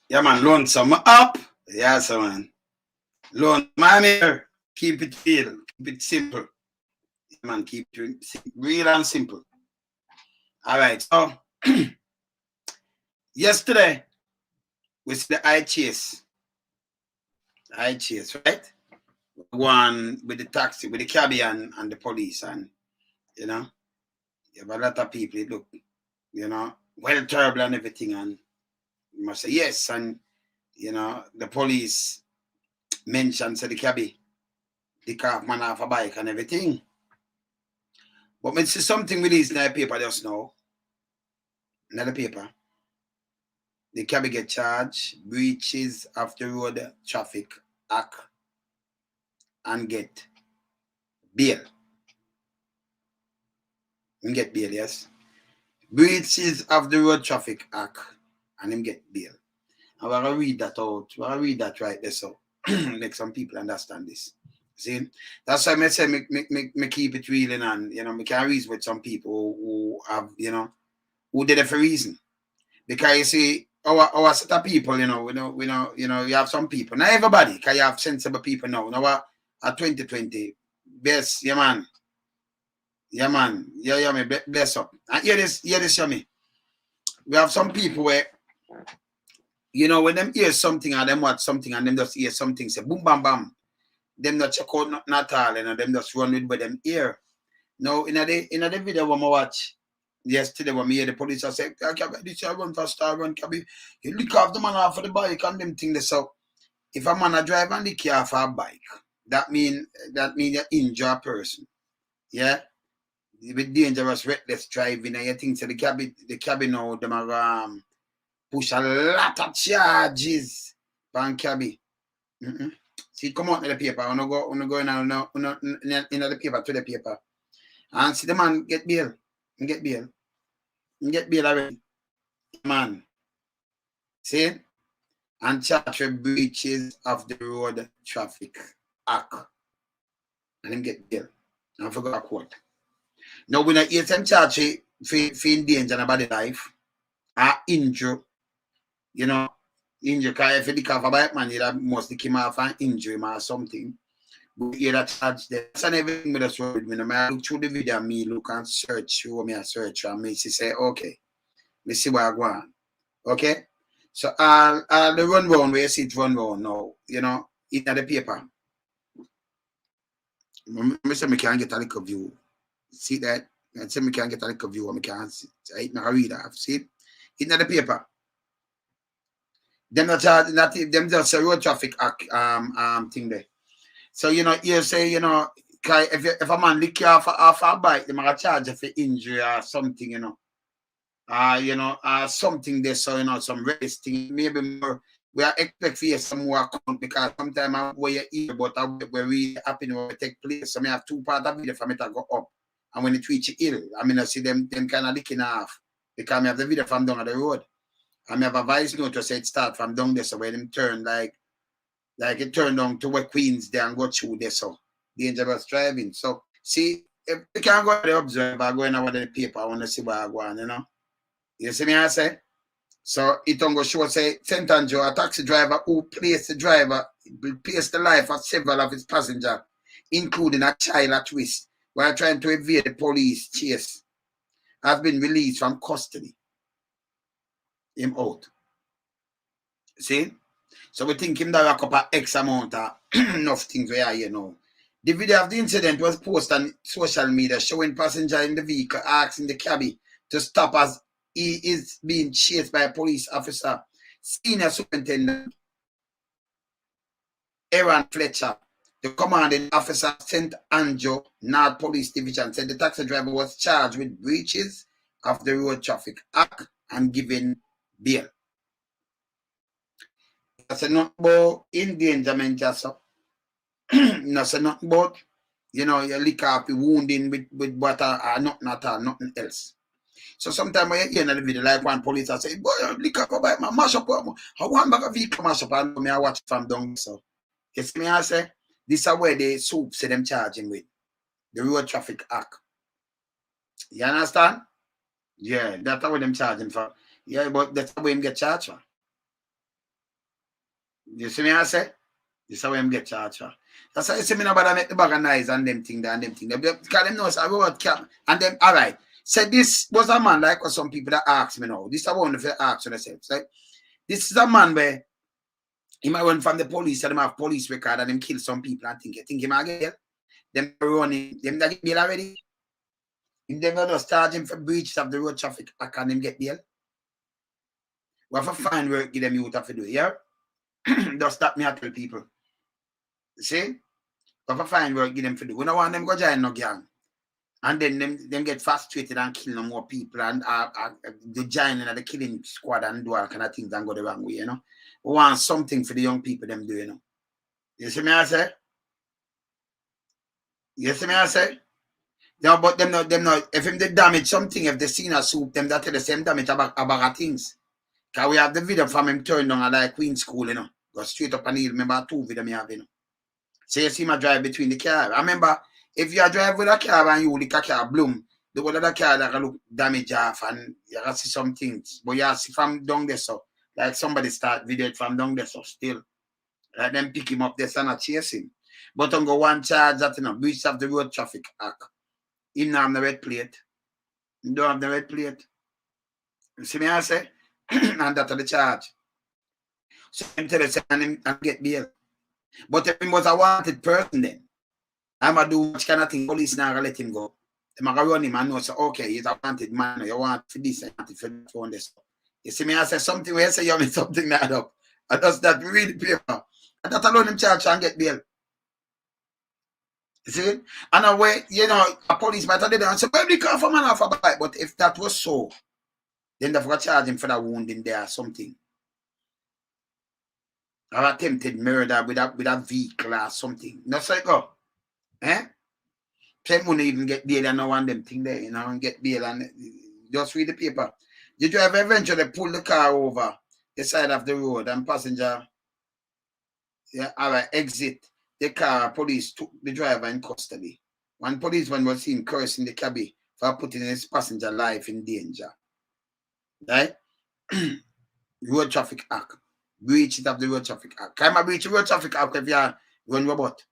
Yeah, man, loan some up. Yeah, so man. Loan man here. Keep it real. Keep it simple. Yeah, man, keep it real and simple. All right. So yesterday we see the eye chase. Eye chase, right? One with the taxi, with the cabbie and the police, and you know, you have a lot of people. It look, well terrible and everything, and you must say yes, and the police mentioned said the cabbie, the car man off a bike and everything. But when see something released in the paper just now, in the paper, the cabbie get charged, breaches of the road traffic act, and get bail. And get bail, yes. Breaches of the road traffic act, and him get bail. And we're gonna read that out. We're gonna read that right there so make some people understand this. See? That's why I say me keep it real and me can reason with some people who have, who did it for reason. Because you see, our set of people, you have some people. Not everybody, because you have sensible people now. Now at 2020, best, yeah man. Yeah man. Yeah, me bless up. And hear this, yeah me. We have some people where when them hear something and them watch something and them just hear something, say boom bam bam. Them not check out nothing at all, them just run with them ear. Now in the video when I watch yesterday when me hear the police I say, this I run fast, I run Cabbie. You lick off the man off of the bike and them thing this so if a man a drive and lick you off a bike, that mean you injure a person. Yeah? With dangerous reckless driving and you think so the Cabbie now them are push a lot of charges on Cabbie. See, come out in the paper. I go in the paper to the paper. And see the man get bail. Get bail. Get bail already. Man. See? And charge with breaches of the road traffic act. And him get bail. I forgot a quote. Now when I hear them charge for endanger body life or injure, injure, because if you look off a bike man, you must come off an injury or something. But you that charge there. That's everything with us with me. I look through the video and me look and search through me and search and me say, okay, me see what I go on. Okay? So all the run round where you see it run round now, in the paper. I say me can get a little view. See that? I say me can get a little view and me can see it. I read that. See it? In the paper. Them not charge them just a road traffic act thing there. So you say, if a man lick you off a bike, they might charge you for injury or something, something there, so some race thing, maybe more. We are expect for you some more account because sometimes where you hear about where we happen when it take place. So I have two part of video for me to go up. And when it reach ill, I see them kind of licking off. Because I have the video from down the road. I have a voice note to say it start from down there, so when them turn like it turned down to where Queens there and go through there, so dangerous driving. So see, if you can go to the observer, go in over the paper, I want to see what I go on, You see me I say? So it don't go show say St. Andrew, a taxi driver who placed the life of several of his passengers, including a child at risk, while trying to evade the police chase, has been released from custody. Him out. See? So we think him that rack up a X amount of enough things we are here now. The video of the incident was posted on social media showing passenger in the vehicle asking the cabbie to stop as he is being chased by a police officer. Senior Superintendent Aaron Fletcher, the commanding officer St. Andrew North Police Division, said the taxi driver was charged with breaches of the Road Traffic Act and given bail. That's not about endangerment, just so. That's not about, you lick off the wounding with water or nothing at all, nothing else. So sometimes when you hear in the video, like one police I say, boy, lick up a bike, man, mash up, I want back a vehicle mash up, and me I watch from down. So you see me I say, this is where the soup say them charging with the Road Traffic Act. You understand? Yeah, that's what them charging for. Yeah, but that's how him get charged for. You see me I say? This is how him get charged. That's why you see me nobody make the bag of noise and them thing and them thing. Because them know it's a road cap. And them, all right. So this was a man like some people that ask me now. This is one of the ask themselves. Like, this is a man where he might run from the police and them have police record and them kill some people and think he might get them running, them that get bail already. If they just charge him for breaches of the road traffic, I can them get bail. We have to find work, give them youth have to do, yeah? Just stop me and tell people. See? We have to find work, give them to do. We don't want them go join no gang. And then them get frustrated and kill no more people and the joining of the killing squad and do all kind of things and go the wrong way, you know? We want something for the young people them do, you know? You see me I say? You see me I say? No, but them not, if him they damage something, if they seen a soup, them that tell the same damage about things. Because we have the video from him turn down at like Queen School, you know. Go straight up and he'll remember 2 video me have, you know. So you see my drive between the car. I remember if you drive with a car and you look a car bloom, the one other car that can look damage off and you can see some things. But you see from down there so like somebody start video from down there so still. Like them pick him up there and not chase him. But on go one charge that you know, breach of the road traffic act. He don't have the red plate. He don't have the red plate. You see me I say? And that's the charge. So him tell us and get bail. But if he was a wanted person then, I'm going to do much kind of thing, police now let him go. I'm going to run him and know, so okay, he's a wanted man, you want for this and for that for this. You see me I say something where I say you mean something that up. I just that read the paper. And that alone him charge and get bail. You see? And a way, you know, a police might have done and say, well, we can't for man off a bike. But if that was so, then they've got to charge him for that wound in there or something. Or attempted murder with a vehicle or something. No, so go. Eh? Same wouldn't even get bail and no one them thing there, you know, and get bail and just read the paper. The driver eventually pulled the car over the side of the road and passenger, yeah, all right, exit the car. Police took the driver in custody. One policeman was seen cursing the cabbie for putting his passenger life in danger. Right? Road Traffic Act. Breach it of the Road Traffic Act. Can I breach the Road Traffic Act if you run robot?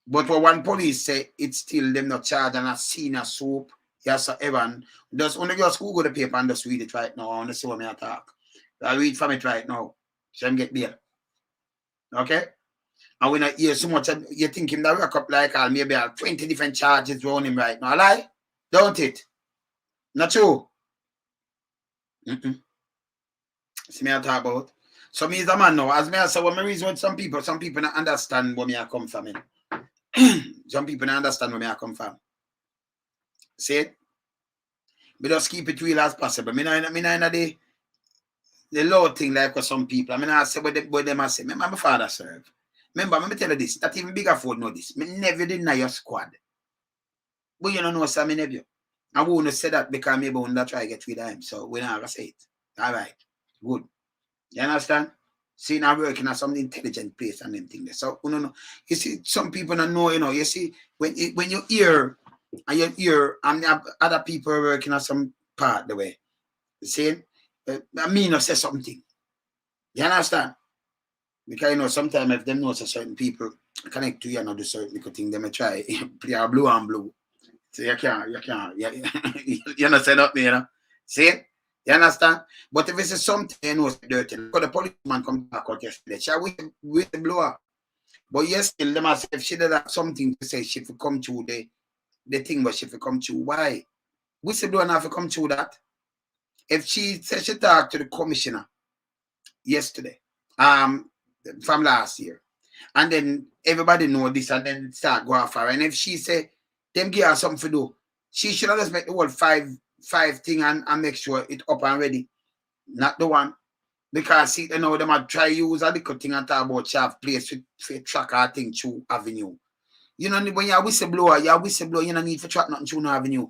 But when one police say it's still them not charged and a seen a soap, yes, sir, Evan. Just only just Google the paper and just read it right now. I want to see what I talk. I read from it right now. So I'm get there. Okay? And when I hear so much, you think him that work up like maybe 20 different charges around him right now. Lie? Don't it? Not true. See me I talk about. So me is a man now. As me I say, when I reason with some people don't understand where me I come from. Some people don't understand where me I come from. See it? We just keep it real as possible. Me not the low thing like with some people. I mean, I say what them I say. Remember my father served. Remember, let me tell you this. Not even bigger Ford know this. Me never deny your squad. But you don't know some nephew. I won't say that because maybe when I try to get rid of him. So we not gonna say it. All right. Good. You understand? See, now working at some intelligent place and them things. So you see, some people don't know, you know, you see, when you hear and other people are working at some part the way. You see? I mean, I say something. You understand? Because, you know, sometimes if them know certain people connect to you and do certain little thing, they may try play a blue and blue. So you can't, you understand what me, you know? See? You understand? But if it's something you know dirty, because the policeman come back out yesterday, she with the blower. But yes, still them as if she did have something to say, she could come to the thing, but she could come to why? Whistleblower not to come to that. If she said she talked to the commissioner yesterday, from last year, and then everybody know this and then start go off her. And if she say them give her something to do, she should have just make the whole five thing and make sure it up and ready. Not the one. Because see, you know, them might try use a little thing and talk about she have place for track her thing through avenue. You know, when you're a whistleblower, you don't need to track nothing through no avenue.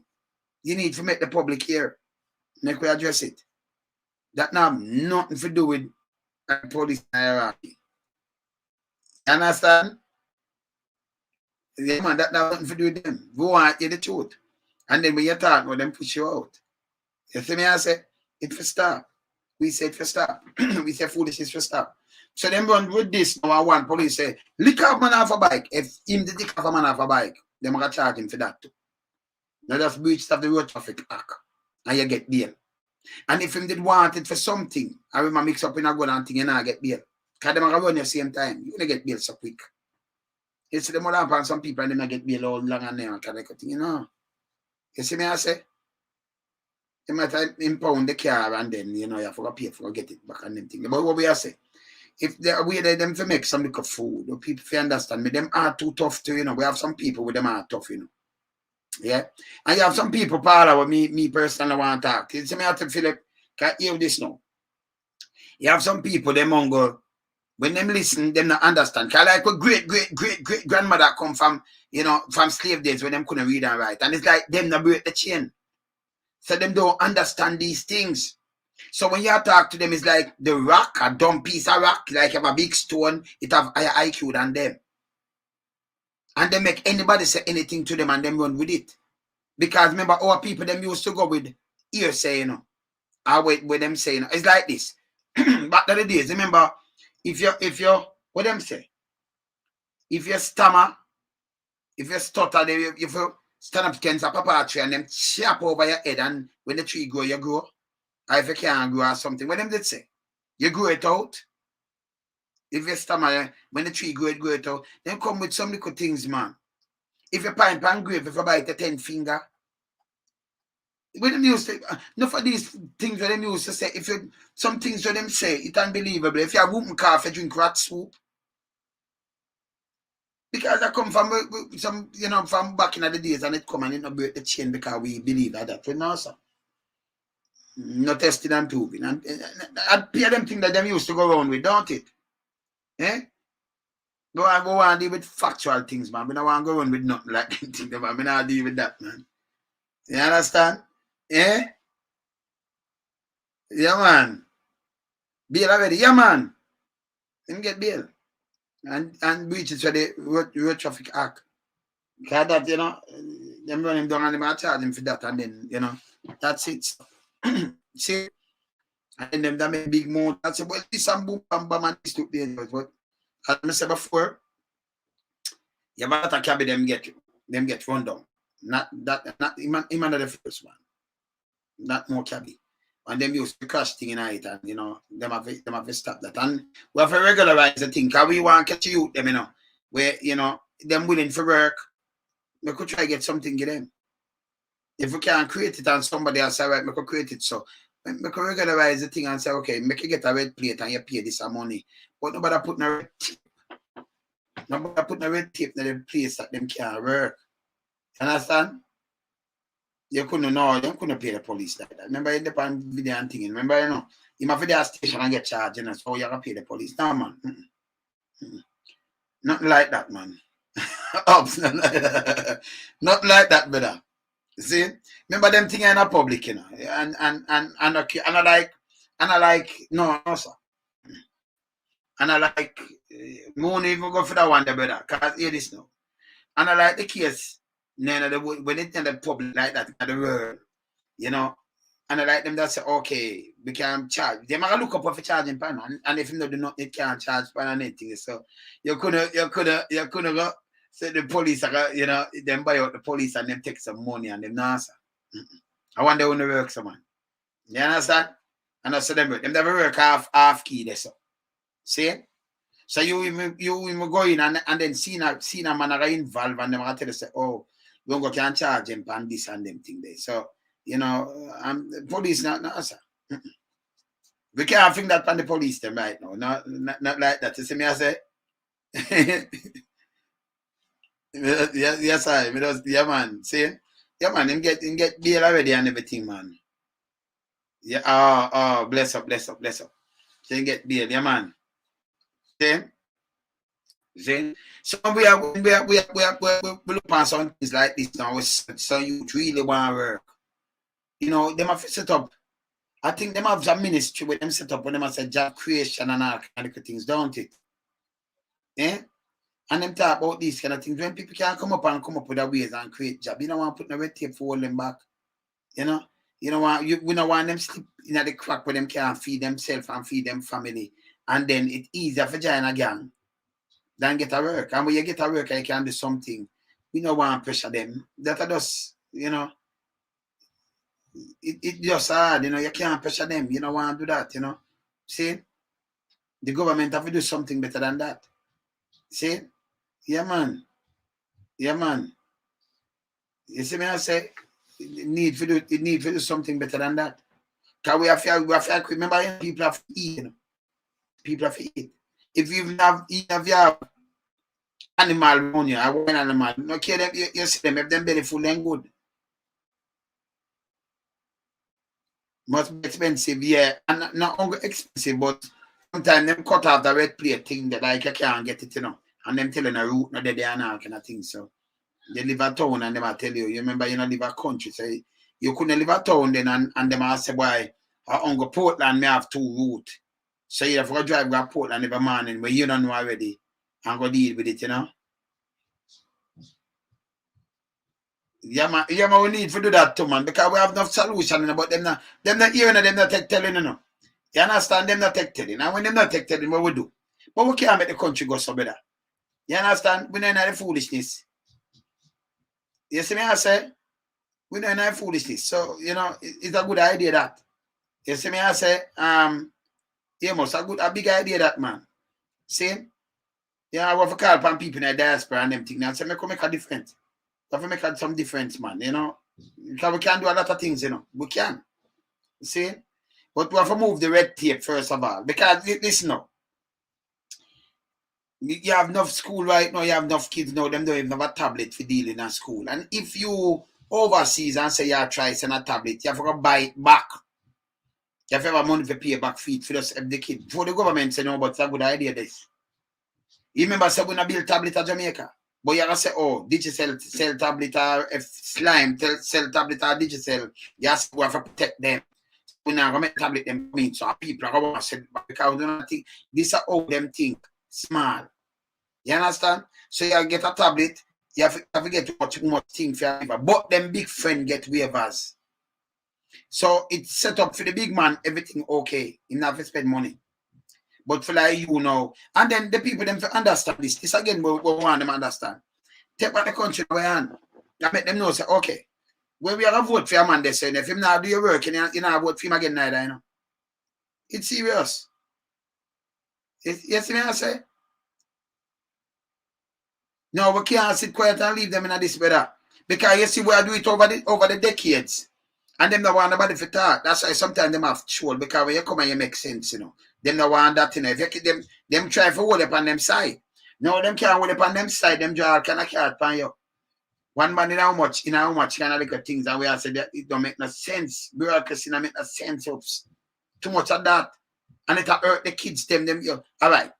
You need to make the public hear. Make we address it. That now have nothing to do with police hierarchy. You understand? Yeah, man, that have nothing to do with them. We want you the truth. And then when you talk, well, them push you out. You see me I say, it for stop. We said for stop. We said foolishness for stop. So them run with this now. One police say, lick off man off a bike. If him the lick off a man off a bike, them gonna charge him for that too. Now that's breach of the Road Traffic Act. And you get bail. And if him did want it for something, I remember mix up in a gun and thing, you know, get bail. Because them gonna run the same time. You gonna get bail so quick. You see them all up on some people and them get bail all long and there, you know. You see me I say? You might impound the car and then, you know, you have to pay for get it back and them thing. But what we are say? If they're way them to make some little food, or people if you understand me, them are too tough to, you know. We have some people with them are tough, you know. Yeah. And you have some people, Paula, with me personally want to talk. You see me have to Philip, can you hear this now? You have some people, them go, when them listen, them not understand. Cause like a great grandmother come from, you know, from slave days when them couldn't read and write. And it's like them not break the chain. So them don't understand these things. So when you talk to them, it's like the rock, a dumb piece of rock, like you have a big stone, it have higher IQ than them. And they make anybody say anything to them and them run with it. Because remember, our people, them used to go with hearsay, you know. Or with them saying, it's like this. Back to the days, remember, if you, what them say? If you stammer, if you stutter, if you stand up against a papa tree and them chop over your head and when the tree grow, you grow. Or if you can't grow or something, what them did say? You grow it out. If you stammer, when the tree grow it out. Then come with some little things, man. If you pine pan grave, if you bite a 10 finger. When them used to, enough of these things where them used to say, if you, some things where them say, it's unbelievable. If you have whooping cough, you drink rat soup. Because I come from some, you know, from back in the days and it come and it not break the chain because we believe that. We know, sir. Not tested and proving. And I pay them things that them used to go around with, don't it? Eh? Go and deal with factual things, man. We don't want to go around with nothing like them things, man. We don't deal with that, man. You understand? Eh? Yeah, man. Bail already. Yeah, man. Them get bail. And breaches for the road traffic act. Because that, you know, them run him down and them charge him for that and then, you know, that's it. See? And then them that make big mouth. I say, well, this and boom, bam, bam, and this took dangerous. But as I said before, you have a Cabbie, them get run down. Not him the first one. Not more Cabbie. And them used to crash thing in it, and you know, them have to stop that. And we have to regularize the thing, because we want to catch you, them, you know, where, you know, them willing for work, we could try to get something to them. If we can't create it and somebody else say, right, we could create it. So we could regularize the thing and say, okay, make you get a red plate and you pay this money. But nobody put no red tape. Nobody put no red tape in the place that them can't work. Understand? You couldn't know, you couldn't pay the police like that. Remember, you depend video and thing. Remember, you know, you must be at the station and get charged, you know, so you have to pay the police. No, man. Nothing like that, man. Not like that, brother. See? Remember them thing in the public, you know. And I like, no, sir. And I like, won't even go for that one, brother. Because hear this now. And I like the case. When it's in the public like that, in the world, you know, and I like them that say, okay, we can charge. They might look up for charging pan, and if you know do not, it can't charge pan and anything. So you couldn't go say the police, you know, them buy out the police and them take some money and them not answer. I wonder when they work, someone. You understand? And I say them never work half key there, so. See? So you go in and then see a man involved and them are tell you say, oh, you go can charge him and this and them thing there. So, you know, the police not answer. We can't think that on the police them right now. Not like that. You see me I say? yes, I yeah, man. See? Yeah, man, him get bail already and everything, man. Yeah, oh, bless up. So him get bail, yeah, man. See? So we look on some things like this now. So you really want to work. You know, them have set up. I think them have some ministry with them set up when them have said job creation and all kind of things, don't it? Eh? And them talk about these kind of things. When people can come up with their ways and create job, you don't want to put no red tape for hold them back. You know? You know what? We don't want them sleep in the crack where them can't feed themselves and feed them family. And then it's easier for join a gang than get a work. And when you get a work, you can do something. We don't want to pressure them. That are just, you know, it just hard, you know, you can't pressure them. You don't want to do that, you know. See? The government have to do something better than that. See? Yeah, man. Yeah, man. You see me, I say, it need to do something better than that. Because we have to remember, people have to eat, you know. People have to eat. If you have animal money, I want animal. No care them, you see them, if them belly full and good. Must be expensive, yeah. And not only expensive, but sometimes them cut off the red plate thing that like you can't get it, you know. And them telling a route, no, they are not kind of thing. So they live a town and them I tell you, remember you don't live a country. So you couldn't live a town then and them I say, why on go Portland may have 2 routes. So you have to drive to Portland every morning where you don't know already and go deal with it, you know. Yeah, man, we need to do that too, man, because we have enough solution, but them not hearing them not take telling, you know. You understand? Them not take telling. And when them not take telling, what we do? But we can't make the country go so better. You understand? We don't have the foolishness. You see me, I say? We don't have foolishness. So, you know, it's a good idea that. You see me, I say? Yeah, most a big idea that, man. See? Yeah, I want to call upon people in the diaspora and them things. And say, make a difference. We have to make some difference, man, you know. Because we can do a lot of things, you know. We can. See? But we have to move the red tape first of all. Because, listen now. You have enough school right now, you have enough kids now, them don't even have a tablet for dealing at school. And if you overseas and say you try send a tablet, you have to go buy it back. You have to have money to pay back feet for just the kid. Before the government say no, but it's a good idea this. You remember say we not build tablet at Jamaica? But you have to say, oh, digital sell tablet or if slime sell tablet or digital, you have to protect them. We're not going to make tablet them come in. So people are going to say, because we don't think this is how them think. Small. You understand? So you get a tablet, you have to get too much thing for your but them big friend get waivers. So it's set up for the big man, everything okay. You have to spend money. But for like you know, and then the people them to understand this. This again we want them understand. Take back the country away and make them know say, okay, when we are a vote for a man, they say if him now do your work, you know vote for him again neither, you know. It's serious. You see me I say? No, we can't sit quiet and leave them in this weather. Because you see, we do it over the decades. And them don't want nobody to talk. That's why sometimes them have troll. Because when you come and you make sense, you know. Them don't want that, you know. If you keep them try to hold up on them side. No, them can't hold up on them side. Them draw kind of card upon you. One man in how much kind of little things. And we have said that it don't make no sense. Bureaucracy don't make no sense. Too much of that. And it hurt the kids, them. All right.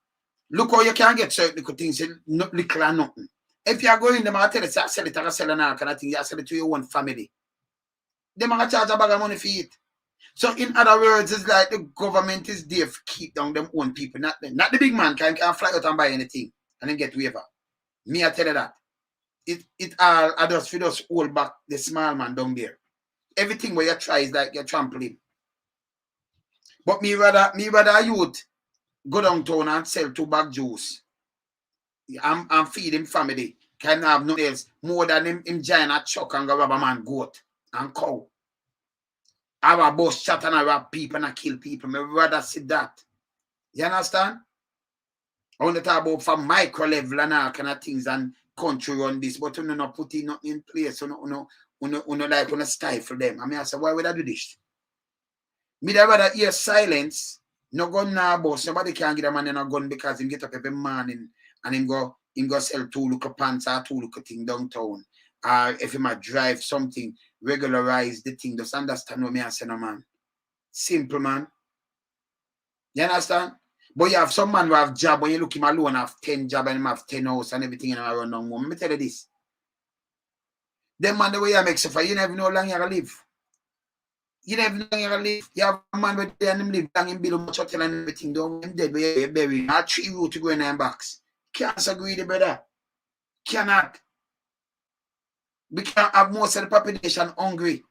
Look how you can get certain little things, not little or nothing. If you are going, them are tell you, sell it or sell it now, kind of thing, you sell it to your own family. Them are charge a bag of money for it. So in other words, it's like the government is there to keep down them own people, not them. Not the big man can fly out and buy anything and then get waiver. Me, I tell you that. It all I just hold back the small man down there. Everything where you try is like you're trampling. But me rather a youth go downtown and sell 2 bag juice. I'm feeding family. Can have nothing else more than him giant a chuck and go rob a man goat and cow. Have a bus shot and I rob people and I kill people. Me rather see that. You understand? I want to talk about from micro level and all kind of things and country run this, but you know not put nothing in place. You know like when stifle them. I mean I say, why would I do this? Me that rather hear silence, no gun now boss. Somebody can't get a man in a gun because him get up every morning and him go sell 2 look pants or 2 look thing downtown. Or if him a drive something, regularize the thing. Just understand what me I say, no man. Simple, man. You understand? But you have some man who have job, when you look him alone, have 10 job and him have 10 house and everything and I run down home. Let me tell you this. Them man the way you make suffer, you never know how long you're gonna live. You never know how long you're gonna live. You have a man with him live long in build much hotel and everything. Don't him dead where you're buried. Not 3 root to go in them box. Can't agree the brother. Cannot. We can't have most of the population hungry.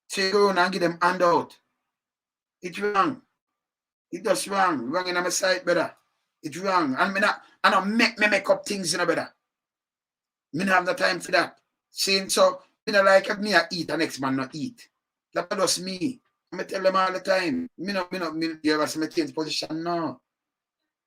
So you go and give them handout. It's wrong. It does wrong. Wrong in my side, brother. It's wrong. And I don't make up things, you know, brother. Me not have the time for that. Saying so, you know, like if me I eat, the next man not eat. That's just me. I tell them all the time. You ever see me change position? No.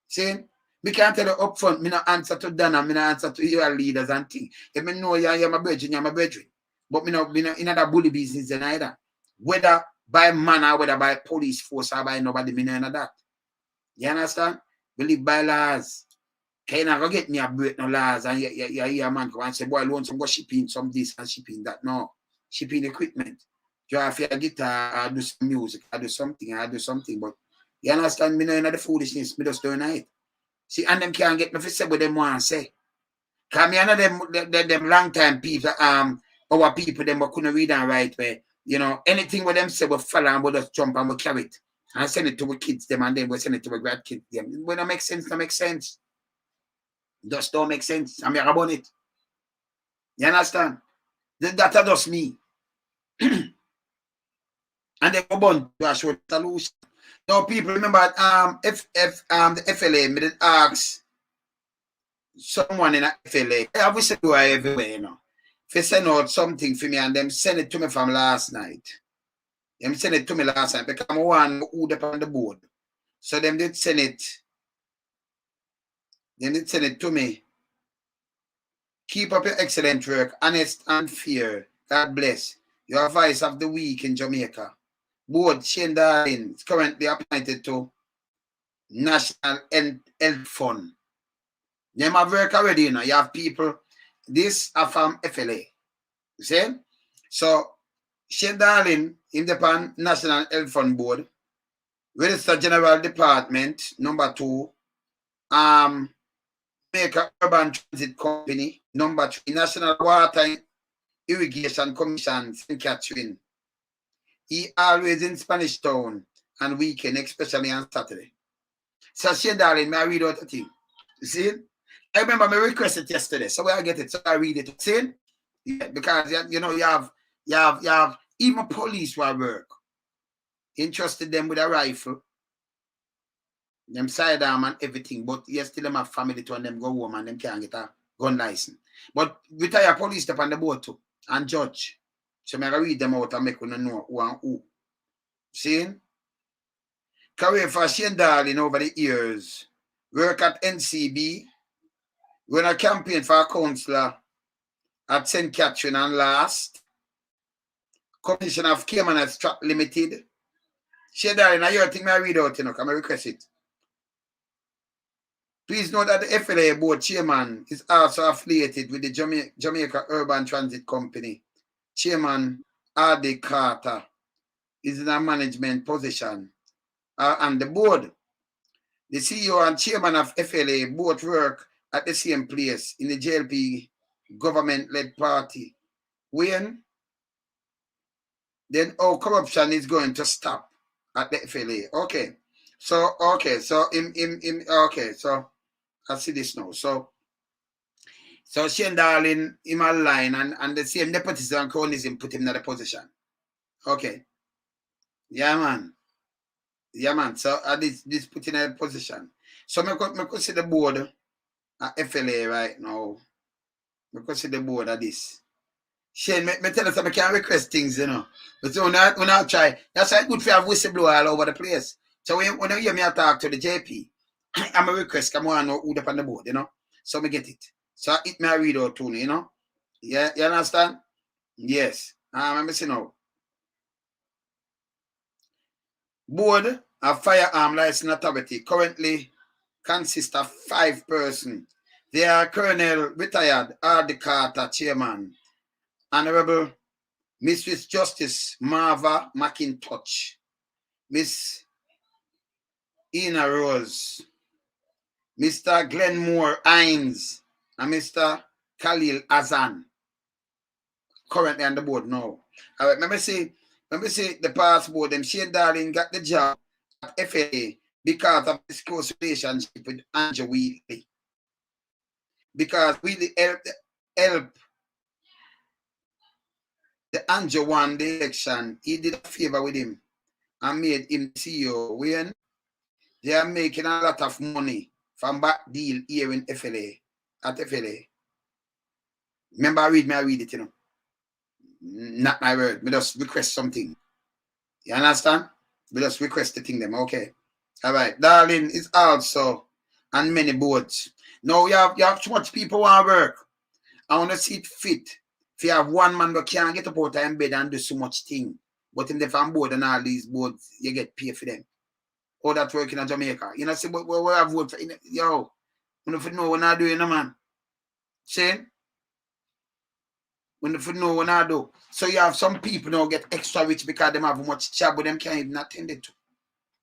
Saying, me can't tell you up front, me not answer to Dana, me not answer to your leaders and things. If me know you're my brethren, you're my brethren. But me not in that bully business either. Whether by man or whether by police force or by nobody, me know that. You understand? We live by laws. Can you not get me a break no laws and you hear a man come and say, boy, loan some go shipping, some this and shipping that. No. Shipping equipment. Drive your guitar, I do some music, I do something. But you understand me know the foolishness, me just doing it. See, and them can't get me to say what them want to say. Because me and them long time people, our people, them couldn't read and write where, you know, anything with them say we follow and we just jump and we carry it. And send it to our kids, them, and then we send it to our grandkids, them. When it makes sense, it makes sense. Just don't make sense. I'm here about it. You understand? That just me. And then go on to show the solution. Now, people remember, if the FLA me did ask someone in a FLA, I have whistleblower everywhere, you know. If they send out something for me and them send it to me from last night. Them send it to me last night because I'm one who on the board. So them did send it. They did send it to me. Keep up your excellent work, honest and fair. God bless. Your voice of the week in Jamaica. Board Shane Darling is currently appointed to National Health Fund. Them have work already, you know. You have people. This are from FLA. You see? So Shane Darling in the National Health Fund Board, Register General Department, number 2, Jamaica Urban Transit Company, number 3, National Water Irrigation Commission, St. Catherine. He always in Spanish Town and weekend, especially on Saturday. So Shane Darling, may I read out a thing? You see? I remember me requested yesterday, so where I get it, so I read it. See? Yeah, because you know you have even police who work. Entrusted them with a rifle, them sidearm and everything, but you still them have family to and them go home and them can't get a gun license. But retired police step on the board too and judge. So I read them out and make them know who and who. See? Career for Shane Darling over the years. Work at NCB. Run a campaign for a councillor at St. Catherine and last. Commissioner of Cayman at Strat Limited. Shane Darling, I hear thing I read out, you know, come I request it. Please note that the FLA board chairman is also affiliated with the Jamaica Urban Transit Company. Chairman R.D. Carter is in a management position and the board. The CEO and chairman of FLA both work at the same place in the JLP government-led party. When? Then corruption is going to stop at the FLA. Okay. So I see this now. So Shane Darling him a line and the same nepotism and cronyism put him in the position. Okay. Yeah, man. So this put in a position. So I could see the board at FLA right now. I could see the board at this. Shane, me tell us I can request things, you know. But so when I try, that's why it's good to have whistleblower all over the place. So when you hear me talk to the JP, I'm a request, come on, know who up on the board, you know. So me get it. So it may read out to you know. Yeah, you understand? Yes. I'm missing now. Board of Firearm License Authority currently consists of 5 persons. They are Colonel Retired R.D. Carter, Chairman, Honorable Mrs. Justice Marva McIntosh, Miss Ina Rose, Mr. Glenmore Hines, and Mr. Khalil Azan. Currently on the board now. All right, let me see the past board. Them Shane Darling got the job at FA because of his close relationship with Andrew Wheatley. Because Wheatley help The Andrew won the election. He did a favor with him and made him CEO. When they are making a lot of money from back deal here in FLA, at FLA. Remember, I read it, you know. Not my word. Me just request something. You understand? We just request the thing them. Okay. All right. Darling is also on many boards. Now you have too much people want to work. I want to see it fit. If you have one man that can't get up out of bed and do so much thing, but in the fan board and all these boards, you get paid for them. All that working in Jamaica. You know, see, but we have vote for, yo, when if you know what I do, you know, man. See? When if you know what I do. So you have some people now get extra rich because they have much job, but them can't even attend it to.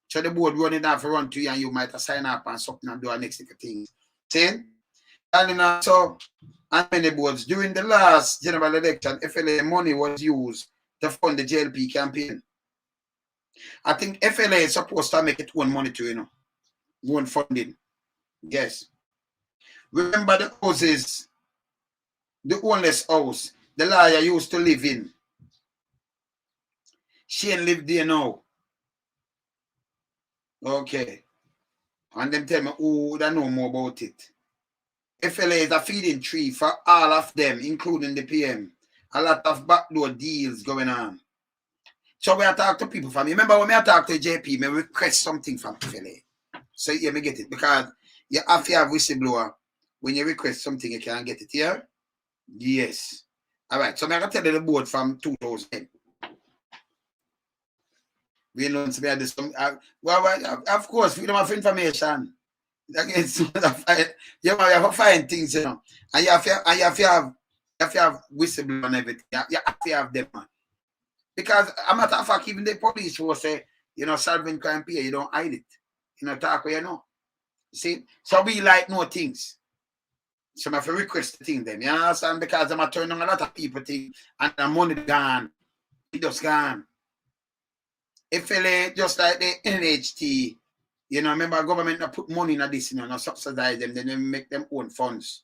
So the board running out for run to you and you might sign up and something and do a next thing. See? And so, and many boards, during the last general election, FLA money was used to fund the JLP campaign. I think FLA is supposed to make its own money too, you know. Own funding. Yes. Remember the houses, the homeless house, the lawyer used to live in. She ain't live there now. Okay. And them tell me, oh, they know more about it. FLA is a feeding tree for all of them, including the PM. A lot of backdoor deals going on. So we are talking to people from, remember when I talk to JP, I request something from FLA. So yeah, me get it. Because you have to have whistleblower. When you request something, you can get it here. Yes. All right. So I'm going to tell you the board from 2010. We learn to be at this. Well, of course, freedom of information. Against you have to find things, you know. And you have to have whistleblower and everything. You have to have them, man. Because a matter of fact, even the police will say, you know, solving crime here, you don't hide it. You know, talk where you know. See? So we like no things. So I have to request the thing them. You understand? Because I'm turning on a lot of people thing and the money gone. It just gone. FLA, just like the NHT, you know, remember government not put money in this, you know, not subsidize them, then they make them own funds.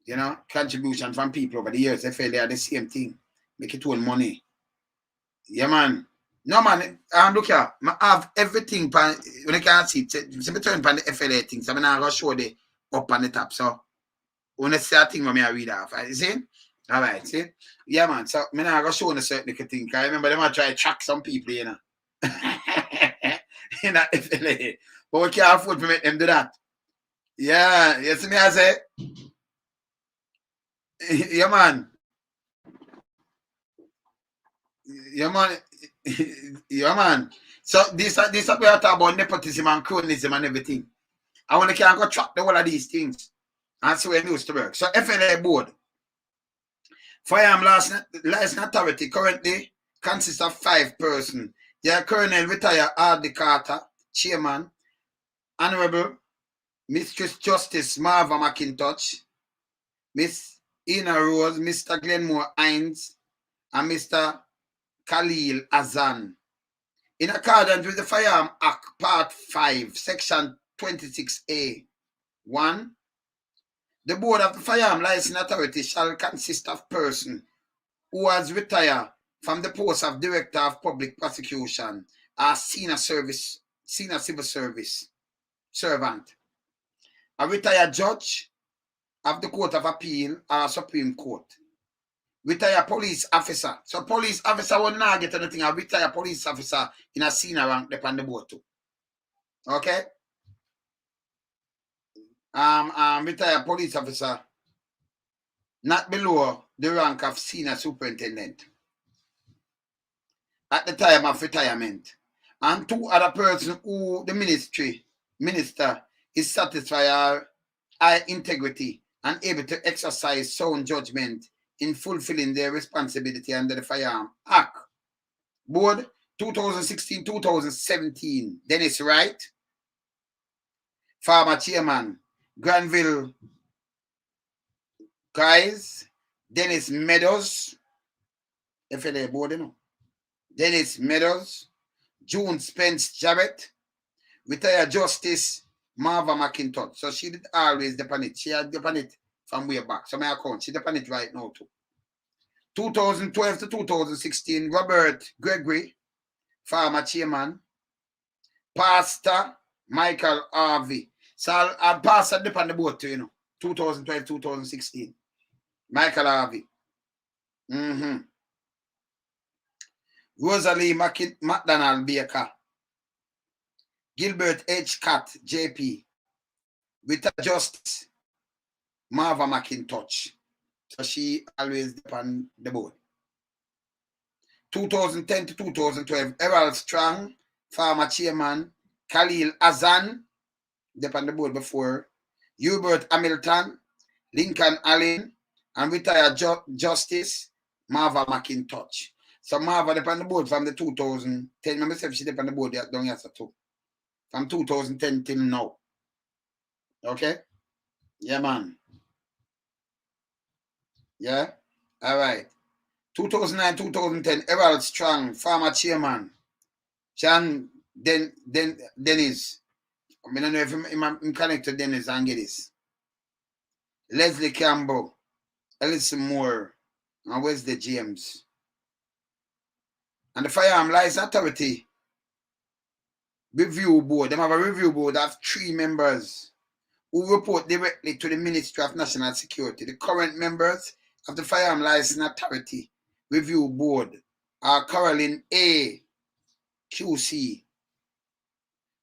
You know, contribution from people over the years, FLA are the same thing. Make it own money. Yeah, man. No, man, look here, I have everything, when I can't see it, so I turn on the FLA thing, so I'm going to show the up on the top, so when I see a thing when I read off, you see? All right, see? Yeah, man, so I'm going to show a certain thing, I remember them try to track some people, you know. In that FLA. But we can't afford to make them do that. Yeah, you see me I say? Yeah, man. Yeah, man. Yeah, man. So this we are talking about nepotism and cronyism and everything. I want to can go track the whole of these things. And see where it used to work. So FLA board. Firearm license authority currently consists of 5 persons. They are Colonel Retired Hardy Carter, Chairman, Honorable Mistress Justice Marva McIntosh, Miss Ina Rose, Mr. Glenmore Hines, and Mr. Khalil Azan. In accordance with the Firearm Act, Part 5, Section 26A, 1, the Board of the Firearm License Authority shall consist of persons who has retired from the post of Director of Public Prosecution or Senior Civil Service servant, a retired judge of the Court of Appeal or Supreme Court, retired police officer. So police officer will not get anything. A retired police officer in a senior rank depend the board too. Okay? Retired police officer not below the rank of senior superintendent at the time of retirement. And 2 other persons who the minister is satisfied high integrity and able to exercise sound judgment in fulfilling their responsibility under the Firearm Act. Board 2016-2017. Dennis Wright, former chairman, Granville Guys, Dennis Meadows, FLA board, you know. Dennis Meadows, June Spence Jarrett, retired Justice Marva McIntosh. So she did always depend it. She had depend it from way back. So my account, she depend it right now too. 2012 to 2016, Robert Gregory, former chairman. Pastor Michael Harvey. So I pastor dip on the boat too, 2012, 2016. Michael Harvey. Rosalie McDonald Baker. Gilbert H. Cat, JP. With Justice, Marva McIntosh. So she always dip on the boat. 2010 to 2012, Errol Strong, former chairman. Khalil Azan, dip on the board before. Hubert Hamilton, Lincoln Allen, and retired Justice, Marva McIntosh. So Marva dip on the board from the 2010. Remember if she dip on the board down here too. From 2010 till now. Okay? Yeah, man. Yeah? All right. 2009, 2010, Errol Strong, former chairman. Chan Dennis. I don't know if I'm connected to Dennis and get this. Leslie Campbell, Ellison Moore, and Wesley James. And the Firearm License Authority Review Board. They have a review board of 3 members who report directly to the Ministry of National Security. The current members of the Firearm License Authority Review Board are Caroline A. QC,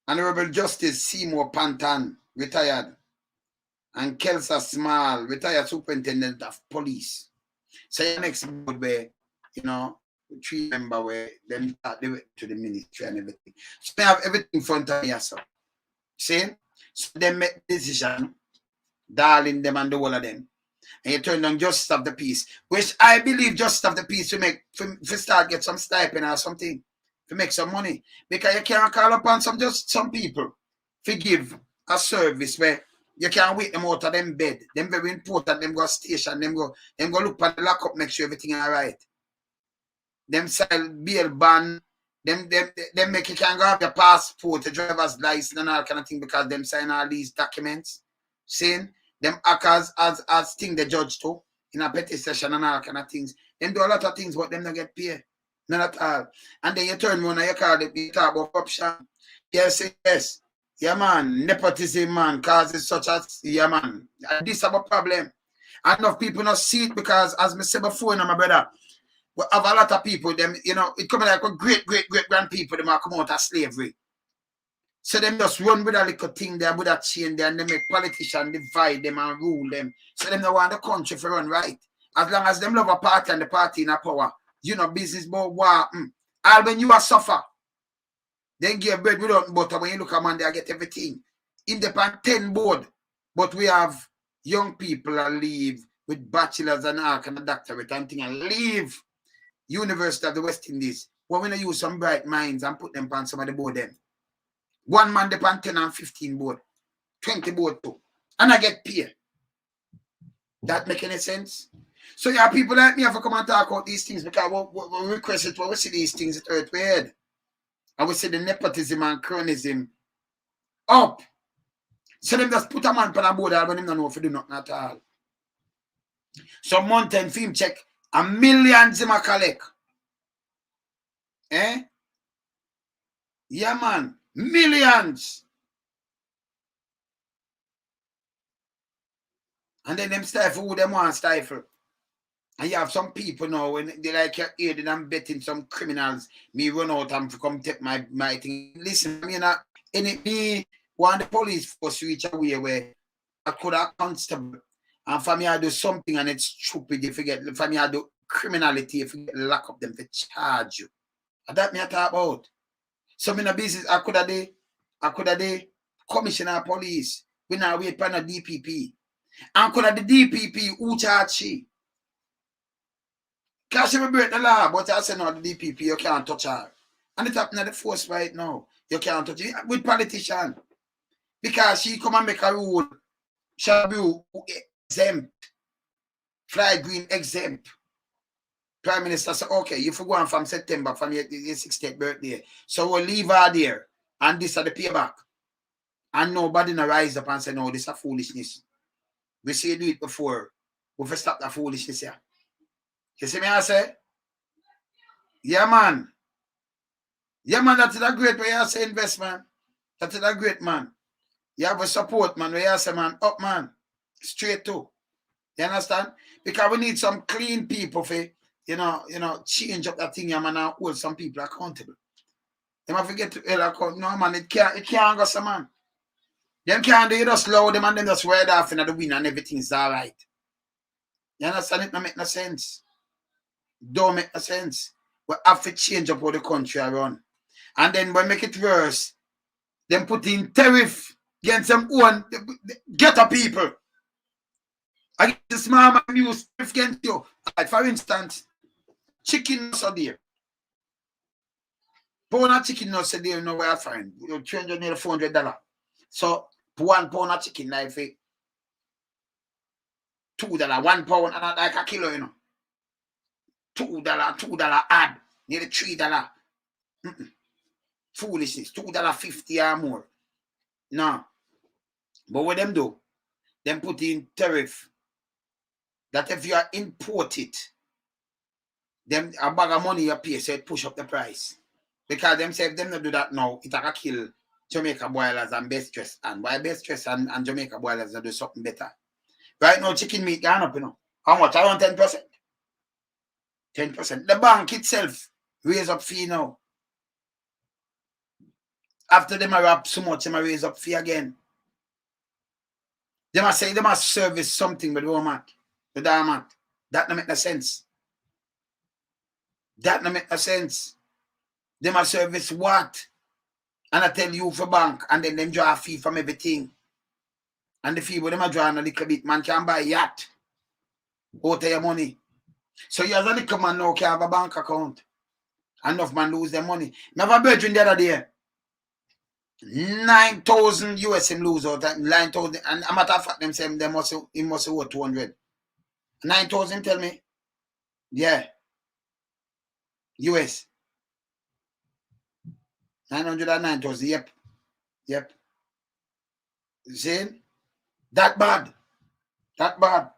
Honorable Justice Seymour Pantan, retired, and Kelsa Small, retired Superintendent of Police. So your next board where, 3 members where then start to the ministry and everything. So they have everything in front of me, so. See? So they make decision, darling them and the whole of them. And you turn down justice of the peace, which I believe justice of the peace to make, to start get some stipend or something, to make some money. Because you can't call upon some people to give a service where you can't wait them out of them bed. Them very important, them go station, them go look at the lockup, make sure everything all right. Them sell bail ban, them make you can't go have your passport, the driver's license and all kind of thing because them sign all these documents. Saying them hackers as thing the judge too in a petty session and all kind of things. Them do a lot of things but them don't get paid. None at all. And then you turn around and you call it, you talk about corruption. Yes, yes. Yeah, man. Nepotism, man, causes such as, yeah, man. This is a problem. Enough people not see it because, as I said before, my brother, we have a lot of people, them, it come like a great grandpeople, them come out of slavery. So them just run with a little thing there, with a chain there, and they make politicians divide them and rule them. So them don't want the country to run right. As long as them love a party and the party in a power, business about war. All when you are suffer, then give bread without butter. When you look at man, they get everything. Independent 10 board, but we have young people that leave with bachelors and all kind of doctorate and thing and leave University of the West Indies. Well, when I use some bright minds and put them on some of the board them. One man depend 10 and 15 board, 20 board too. And I get paid. That make any sense? So yeah, people like me have to come and talk about these things because we request it when we see these things at earth we head. And we see the nepotism and cronyism up. So them just put a man on a board when them don't know if they do nothing at all. So Mountain Film check a million them a collect. Eh? Yeah, man. Millions. And then them stifle who them want stifle. And you have some people now when they like you're aiding and betting some criminals. Me run out and come take my thing. Listen, me want the police force to reach a way where I could have constable. And for me I do something and it's stupid if you get, for me I do criminality if you get lock up them to charge you. And that me I talk about. So in a business I could have the commissioner of police. We now wait for a DPP. And could have the DPP who charge she. Because she will break the law, but I say no, the DPP, you can't touch her. And it's happening at the force right now. You can't touch it with politician. Because she come and make a rule. Shall be exempt. Fly green exempt. Prime Minister said, okay, you for going from September, from your 60th birthday. So we'll leave her there. And this are the payback. And nobody no rise up and say, no, this is a foolishness. We see you do it before. We will stop that foolishness here. You see me I say? Yeah, man. Yeah, man, that is a great way I say investment. That is a great man. You have a support, man, where you say, man, up, man. Straight to. You understand? Because we need some clean people for, change up that thing, yeah, man, and hold some people accountable. They might forget to hold account. No, man, it can't go some man. Them can't do it just loud them and then just ride off into the wind and everything's all right. You understand? It don't make no sense. Don't make no sense. We have to change up how the country run. And then when make it worse, them put in tariff against them own ghetto people. Against the small man use tariff against you. Like for instance, chicken nuts are there. Pound of chicken nuts are there, you know where I find. $300 $400. So 1 pound of chicken like $2, 1 pound and like a kilo, you know. $2 add, nearly $3. Foolishness, $2.50 or more. No. But what them do? Them put in tariff that if you are imported, them a bag of money you pay, so it push up the price. Because them say if them not do that now, it will kill Jamaica boilers and best dress. And why best dress and Jamaica boilers do something better? Right now, chicken meat gone up, you know. How much? Around 10%. 10%. The bank itself raise up fee now. After them I wrap so much, them I raise up fee again. They must say they must service something with the adamant. That don't make no sense. That don't make no sense. They must service what? And I tell you for bank, and then them draw a fee from everything. And the fee with them I draw a little bit, man can buy a yacht. Out of your money. So you as a little man now can have a bank account. Enough man lose their money. Never brethren the other day. 9,000 US him lose out. 9,000, and a matter of fact, them say he must owe 200. 9,000 tell me? Yeah. US. 909,000. Yep. Yep. See? That bad. That bad.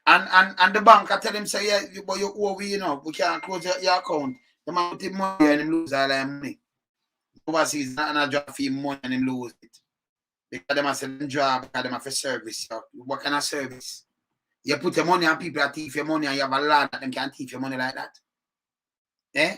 And the bank I tell him say, yeah, but you owe we can't close your account. The man put him money and him lose all that money. Overseas and I drop fee money and him lose it. Because them have a job, because them have a service. What kind of service? You put your money on people that thief your money and you have a lot that them can't thief your money like that. Eh?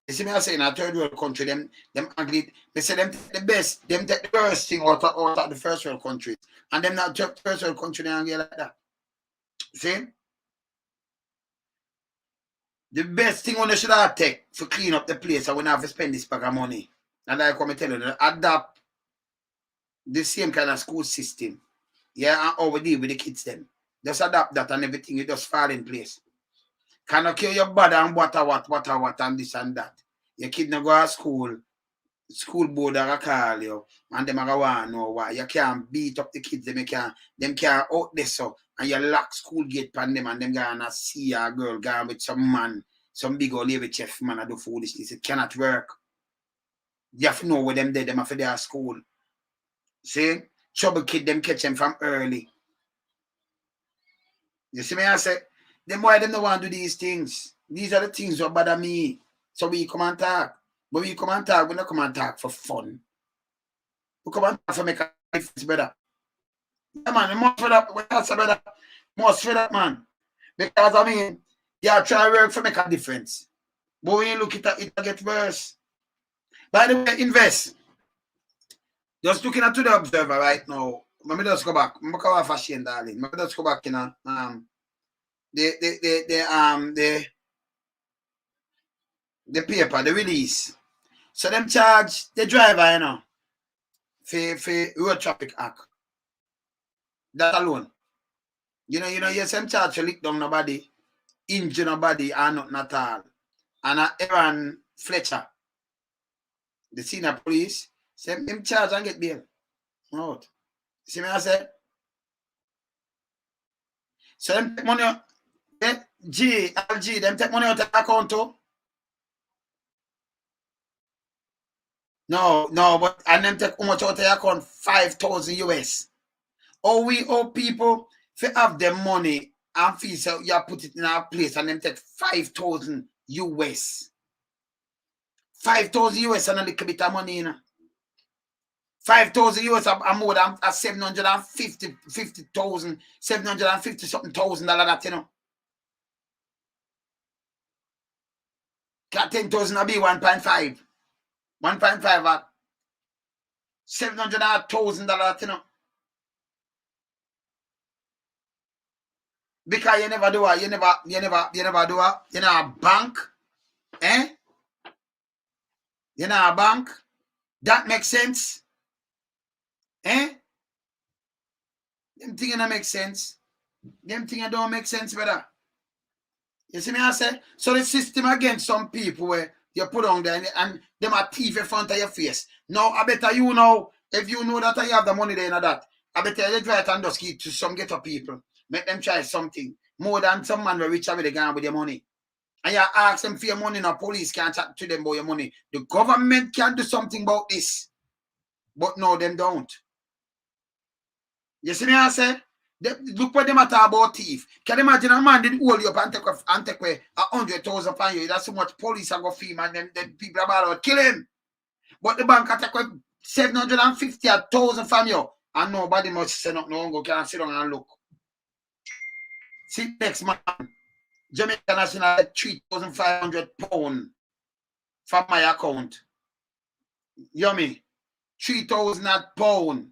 You see me I say in a third world country, them ugly, they say them take the best, them take the worst thing out of the first world country. And them not the first world country they angry like that. See? The best thing when they should have take to clean up the place and when I have to spend this bag of money. And I come and tell you, adapt the same kind of school system. Yeah, and how we deal with the kids them. Just adapt that and everything, you just fall in place. Cannot kill your body and what and this and that. Your kid not go to school board are call you, and them are want know why. You can't beat up the kids, them can't out there so, and you lock school gate pan them and them gonna see a girl going with some man, some big old lady chef man and do foolishness. It cannot work. You have to know where them dead, them after their school. See? Trouble kid, them catch them from early. You see me I say? Them why them don't want to do these things. These are the things that bother me. So we come and talk. But we come and talk, we don't come and talk for fun. We come and talk for make a difference, brother. Yeah, man, you must fed up. That's brother. Must fed up, man. Because I mean, you try to work for make a difference. But when you look at it, it get worse. By the way, invest. Just looking at the observer right now. Let me just go back. I'm going to fashion, darling. Let me just go back in the paper, the release. So them charge the driver, you know, for road traffic act. That alone. You know, yes, them charge to lick down nobody, injure nobody, and nothing at all. And Aaron Fletcher, the senior police, say him charge and get bail. Out. See me I said? So them take money out, LG, them take money out of the account too. No, but and them take how much out of the account? 5,000 US. Or we owe people to have their money and feel so you put it in a place and them take 5,000 US. 5,000 US and a little bit of money, you know. 5,000 US are more than 750,000, 750 something thousand dollar that, you know. 10,000 will be 1.5. 1.5 at $700,000, you know. Because you never do it, you never do it. You know a bank, eh? You know a bank. That makes sense, eh? Them things don't make sense. Them things don't make sense, brother. You see me I say? So the system against some people where you put on there and them are thief in front of your face. Now I better you know, if you know that I have the money there and that, I better you try and just give to some ghetto people. Make them try something. More than some man will reach out with the gun with your money. And you ask them for your money, no police can't chat to them about your money. The government can do something about this. But no, them don't. You see me I say? Look what them are talking about thief. Can you imagine a man did hold you up and take away 100,000 from you? That's so much police are going to feel, and then people are about to kill him. But the bank can take away 750,000 from you, and nobody must say nothing. No one go can sit down and look. See next man, Jamaica National £3,500 from my account. Yummy, £3,000.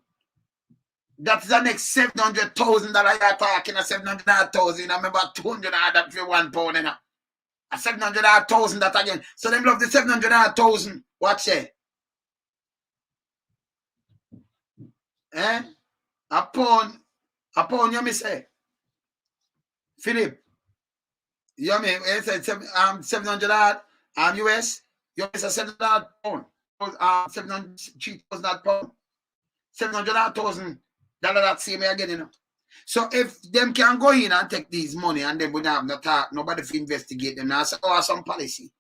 That's the next $700,000 you're talking. $700,000. I remember 200 that for £1. You know? A $700,000 that again. So them love the $700,000. Watch it. Eh? A pound, you me say. Philip, you me say $700 US. You me say £700. £3,000. $700,000 that same again, you know. So if them can go in and take these money and then we don't have no talk, nobody to investigate them. Now say, oh, some policy.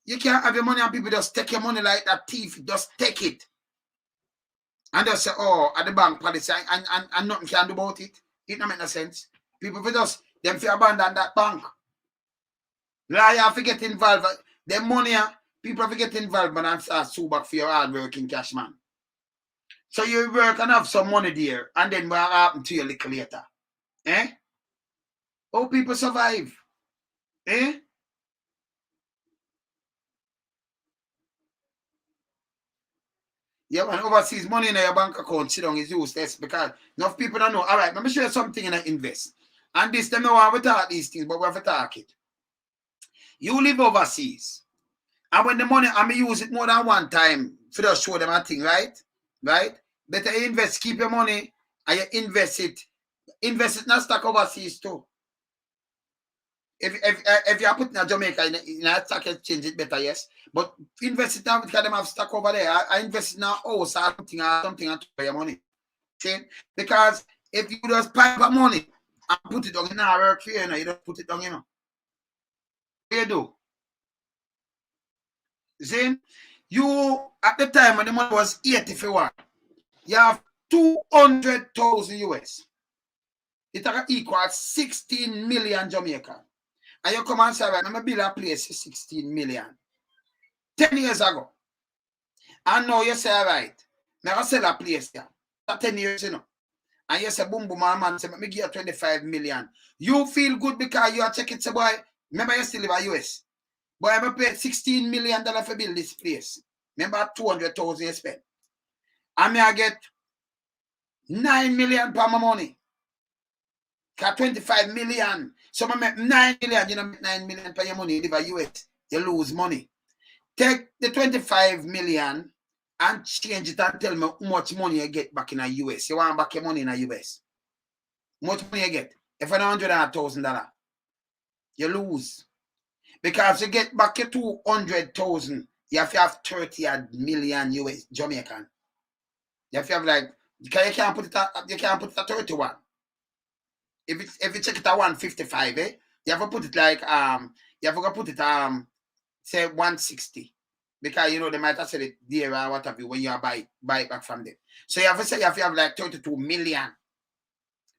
You can't have your money and people just take your money like that thief, just take it. And just say, oh, at the bank policy and nothing can do about it. It don't make no sense. People for just them for abandon that bank. Lawyer for get involved. Them money, people for get involved and start sue back for your hard working cash man. So you work and have some money there, and then what happen to you a little later? Eh? How people survive? Eh? Yeah, when overseas money in your bank account sit down is useless because enough people don't know. All right, let me show you something in invest. And this them know how we talk these things, but we have to talk it. You live overseas, and when the money, I mean use it more than one time for just show them a thing, right? Right? Better invest, keep your money, and you invest it. Invest it in a stock overseas too. If you are putting a Jamaica in a stock exchange, it better, yes. But invest it now because them have stock over there. I invest it now or something to pay your money. See? Because if you just pipe up money and put it on in our work here, you know, you don't put it on, you know. What you do? See? You at the time when the money was 80 for one, you have 200,000 US. It equals 16 million Jamaican. And you come and say, I'm going to build a place for 16 million. 10 years ago. And now you say, all right, I'm going to sell a place here. 10 years, you know. And you say, boom, boom, man, say, let me give you 25 million. You feel good because you are checking, say, boy, remember you still live in the US. Boy, I'm going to pay $16 million for build this place. Remember 200,000 you spend. And I get 9 million per my money. 25 million. So I make 9 million, you know, 9 million per your money, you live in US, you lose money. Take the 25 million and change it and tell me how much money you get back in the US. You want back your money in the US. How much money you get? If it's $100,000, you lose. Because you get back your 200,000, you have to have 30 million US Jamaican. You have to have like, because you can't put it at 31. If you check it at 155, you have to put it like you have to put it say 160. Because you know they might have said it there or what have you when you buy it back from them. So you have to say you have to have like 32 million.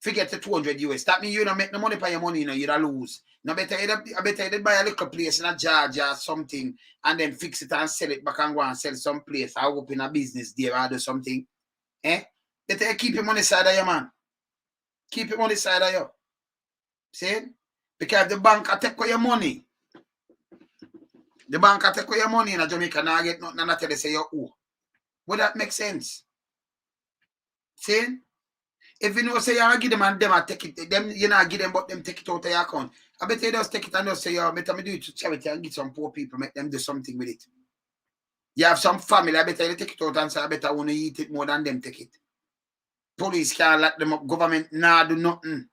Forget the 200 US. That means you don't make no money for your money, you know, you'd lose. No better you buy a little place in a Georgia or something and then fix it and sell it back and go and sell some place. I open a business there or do something. Eh? Better keep your money side of you, man. Keep your money side of you. See? Because the bank will take away your money. The bank will take away your money in Jamaica and I get nothing and I tell you say you owe. Would that make sense? See? If you know say you give them and them take it, them you not give them but them take it out of your account. I bet you just take it and just say, yo, better me do it to charity and get some poor people, make them do something with it. You have some family, I bet you take it out and say I better want to eat it more than them take it. Police can't lock them up, government nah do nothing.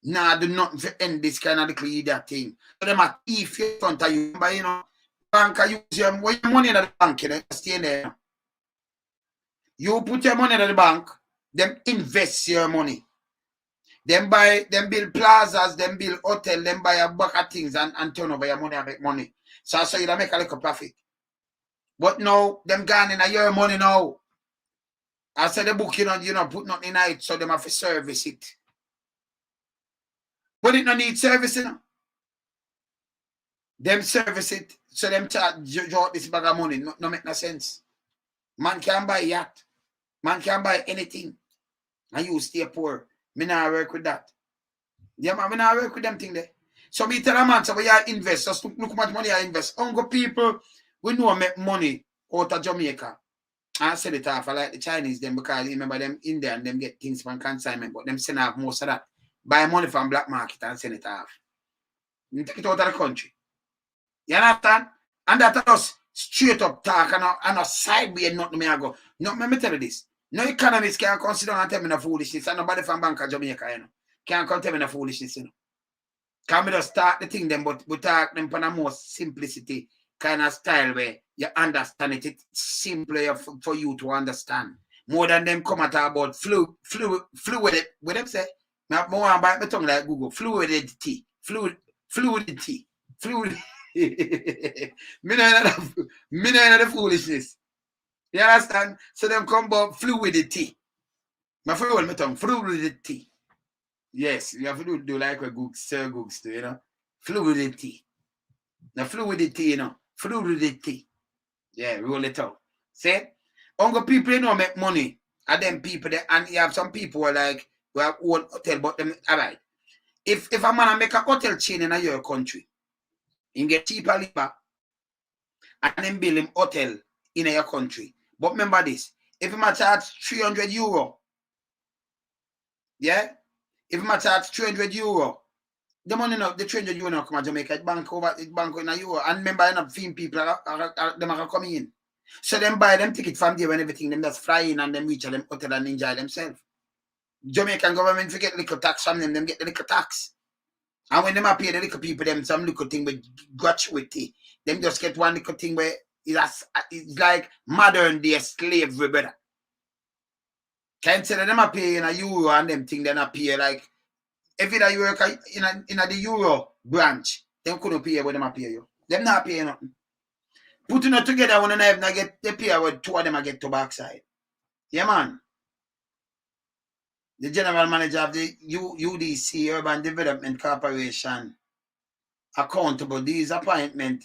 Nah do nothing to end this kind of little idiot thing. So them a thief in front of you, but you know, bank use your money in the bank, you know, stay in there. You put your money in the bank, them invest your money. Them build plazas, them build hotel, them buy a buck of things and turn over your money and make money. So you don't make a little profit. But now, them gone in your money now. I said the book, you know, put nothing in it, so them have to service it. But it don't need service, you know. Them service it, so them charge this bag of money. No make no sense. Man can buy yacht. Man can buy anything. And you stay poor. Me not work with that. Yeah, man, me not work with them thing there. So me tell a man, so we are invest. Just look how much money I invest. Uncle people, we know make money out of Jamaica. And sell it off. I like the Chinese them because remember them in there and them get things from consignment, but them send off most of that. Buy money from black market and send it off. You take it out of the country. You understand? And that us straight up talk and a sideway nothing me I go. No, me tell you this. No economists can consider and tell me no foolishness. And nobody from Bank of Jamaica, you know, can't come tell me no foolishness, you know. Can we just start the thing them, but we talk them for a more simplicity kind of style where you understand it. It's simpler for you to understand. More than them come and talk about fluid, what them say? Now more and bite my tongue like Google. Fluidity. Me know the foolishness. You understand? So them come about fluidity. My friend hold my tongue. Fluidity. Yes, you have to do like a Google, Sir Google, you know. Fluidity. The fluidity, you know. Fluidity. Yeah, roll it out. See? Uncle people, you know, make money. And them people, and you have some people who are like, who have own hotel, but them, all right. If a man make a hotel chain in your country, you get cheaper labor, and then build him hotel in your country. But remember this, if you charge 300 euro, yeah? If you charge 300 euro, the money now, the 300 euro now come to Jamaica, it bank in a euro. And remember, you're not seeing people, them are coming in. So them buy them ticket from there and everything, them just fly in and them reach them hotel and enjoy themselves. Jamaican government forget little tax from them get the little tax. And when them pay the little people, them some little thing with gratuity, them just get one little thing where it's like modern day slavery, brother. Can't say that them pay in a euro and them thing they not pay like if you work in the euro branch, them couldn't pay what them pay you. Them not pay nothing. Putting it together when they not get the pay what two of them get to backside. Yeah, man. The general manager of the UDC Urban Development Corporation accountable. These appointment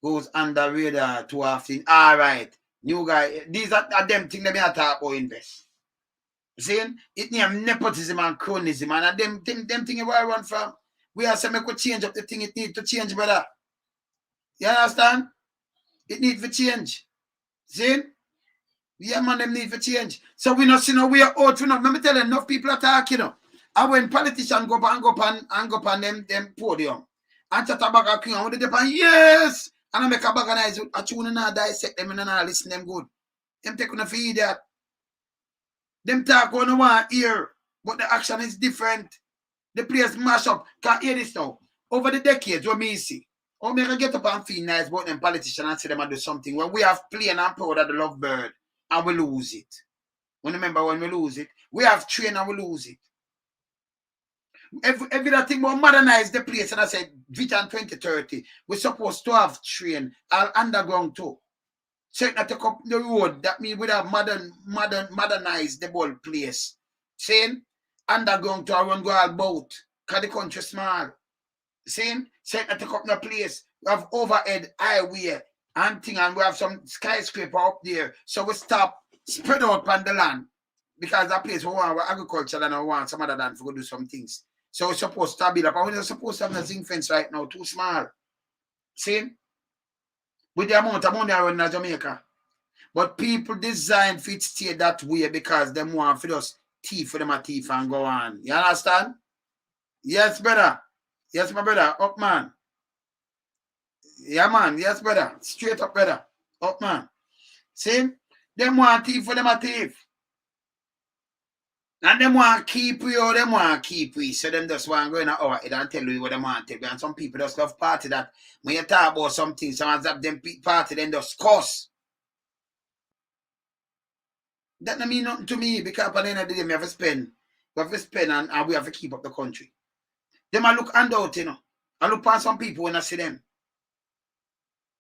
goes under radar too often. All right, new guy. These are them things that me talk about invest. Saying it name nepotism and cronyism and them thing where I run from. We are saying we could change up the thing. It need to change, brother. You understand? It need to change. See? Yeah, man, them need to change. So we not see no way out. We not. Let me tell you, enough people are talking, you know. And when politicians go up on them podium and chat about a king, and they depend, yes, and I make a organize a tune and I dissect them and I listen them good. Them take on a feed that. Them talk on one ear, but the action is different. The players mash up. Can't hear this now. Over the decades, what me see. Or me can get up and feel nice about them politicians and see them and do something. When we have playing and proud of the lovebird and we lose it. Remember when we lose it, we have trained and we lose it. Every that thing will modernize the place, and I said Vision 2030, we're supposed to have train all underground too. So it not take up the road. That means we have modernize the whole place. Saying underground to run go all boat. Because the country small. See? Say to take up no place. We have overhead highway and thing, and we have some skyscraper up there. So we stop, spread out on the land. Because that place we want agriculture and we want some other land to do some things. So we're supposed to build up. And we're supposed to have a zinc fence right now, too small. See? With the amount of money around in Jamaica. But people design fit stay that way because them want for us thief for them a thief and go on. You understand? Yes, brother. Yes, my brother. Up, man. Yeah, man. Yes, brother. Straight up, brother. Up, man. See? Them want thief for them a thief. And them want keep you, them want keep we. So them just want to go in our head and tell you what they want to tell you. And some people just love party that when you talk about something, someone's up them party, then just cuss. That don't mean nothing to me because at the end of the day, we have to spend. We have to spend and we have to keep up the country. Them I look handout, you know. I look past some people when I see them.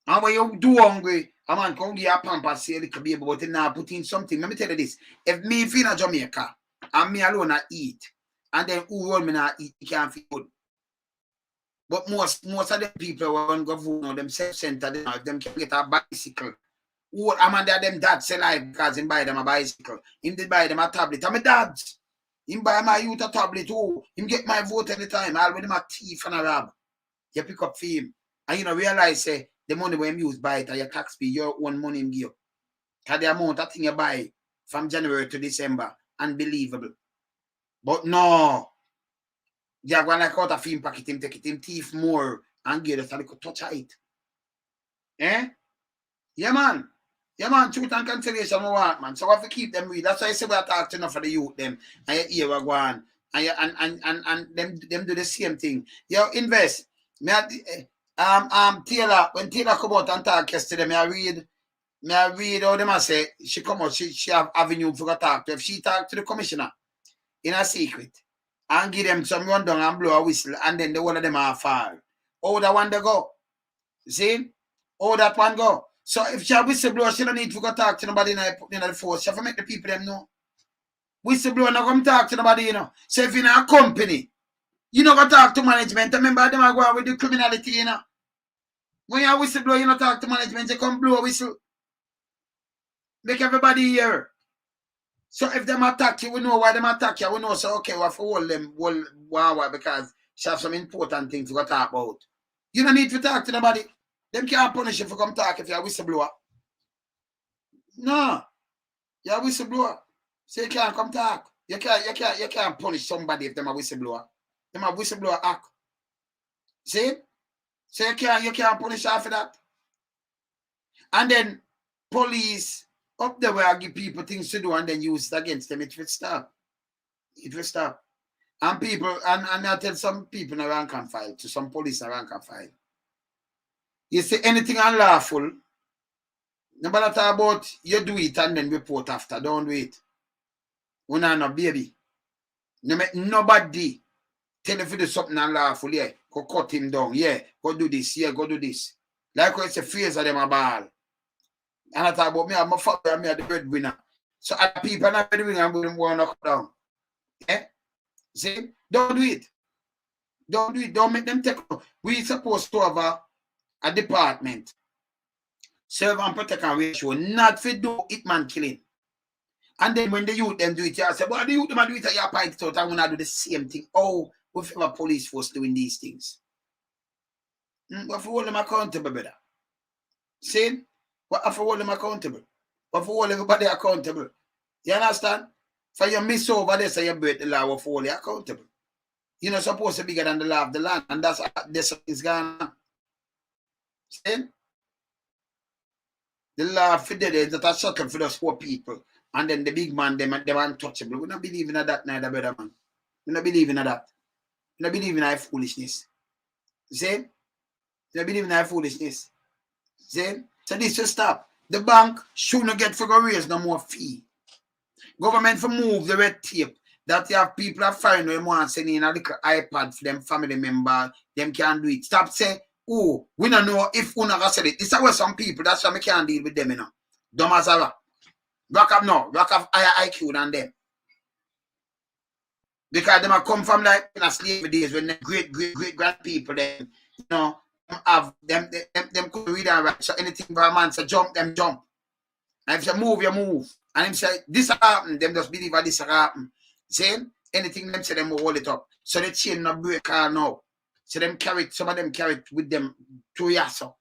And when you do hungry, a man come give you a pamper, say a little baby, but now put in something. Let me tell you this. If me feel in Jamaica, and me alone I eat, and then who want me not eat, you can't feel good. But most of them people want to go for them self-centered, them can get a bicycle. Who am I them dad sell life because him buy them a bicycle. Him did buy them a tablet. I'm a dad. Him buy my youth a tablet too. Him get my vote any time. I'll with him a thief and a rob. You pick up for him. And you know, realize say the money when you use buy it and your tax pay, your own money him give you. Because the amount of thing you buy from January to December, unbelievable. But no. You're going to like out a film packet, him take it, him thief more and give us a little touch of it. Eh? Yeah, man. Yeah, man, truth and conciliation we want, man. So we have to keep them read. That's why I say we are talking enough for the youth, them. And you hear what go on. And them do the same thing. You invest. Taylor, when Taylor come out and talk yesterday, I read how them say she come out, she have avenue for talk to. If she talk to the commissioner in a secret and give them some rundown and blow a whistle, and then the one of them are fall. How that one they go? See? How that one go? So if she a whistleblower, she don't need to go talk to nobody in the force. She have to make the people them know. Whistleblower not come talk to nobody, you know. So if you're in a company, you not go talk to management. Remember them are going with the criminality, you know. When you're a whistleblower, you not talk to management, you come blow a whistle. Make everybody hear. So if them attack you, we know why them attack you. We know, so okay, we have to hold them why because she have some important things to go talk about. You don't need to talk to nobody. Them can't punish you for come talk if you're a whistleblower. No. You're a whistleblower. So you can't come talk. You can't punish somebody if them a whistleblower. Them a whistleblower act. See? So you can't punish after that. And then police up there where I give people things to do and then use it against them. It will stop. It will stop. And people, and I tell some people in the rank and file, to some police in the rank and file. You say anything unlawful, nobody talk about you do it and then report after. Don't do it. We not no baby. Nobody tell you to do something unlawful, yeah. Go cut him down, yeah. Go do this, yeah, go do this. Like when it's a phrase of them a ball. And I talk about me, I'm a father, I'm the breadwinner. So other people are not breadwinner, I'm going to knock down. Yeah? See? Don't do it. Don't do it. Don't make them take. We're supposed to have a department. Serve and protect and ratio. Not for do hitman killing. And then when the youth them do it, you say, well, the youth them do it, you point it out, I'm going to do the same thing. Oh, we have a police force doing these things. We have to hold them accountable, brother. See? We have to hold them accountable. We have to hold everybody accountable. You understand? For you miss over this, so you break the law, we have to hold you accountable. You're not supposed to be bigger than the law of the land, and that's is gone on. See? The law for the days that are shuttle for those poor people, and then the big man, them untouchable. We don't believe in that neither, brother man. We don't believe in that. We don't believe in that foolishness. See? We don't believe in that foolishness. See? So this will stop. The bank shouldn't get for go raise no more fee. Government for move the red tape that you have people are fine when want sending in a little iPad for them family member, them can't do it. Stop saying, oh, we don't know if we not said it. This is where some people, that's why we can't deal with them, you know. Dumb as a rock. Rock up now. Rock up higher IQ than them. Because them have come from like in a slavery days when the great grand people then, you know, have them could read and write. So anything for a man say jump, them jump. And if you move, you move. And him say this happen, them just believe that this happen. Saying anything them say them will hold it up. So the chain not break now. So them carry some of them carry it with them to Yasso.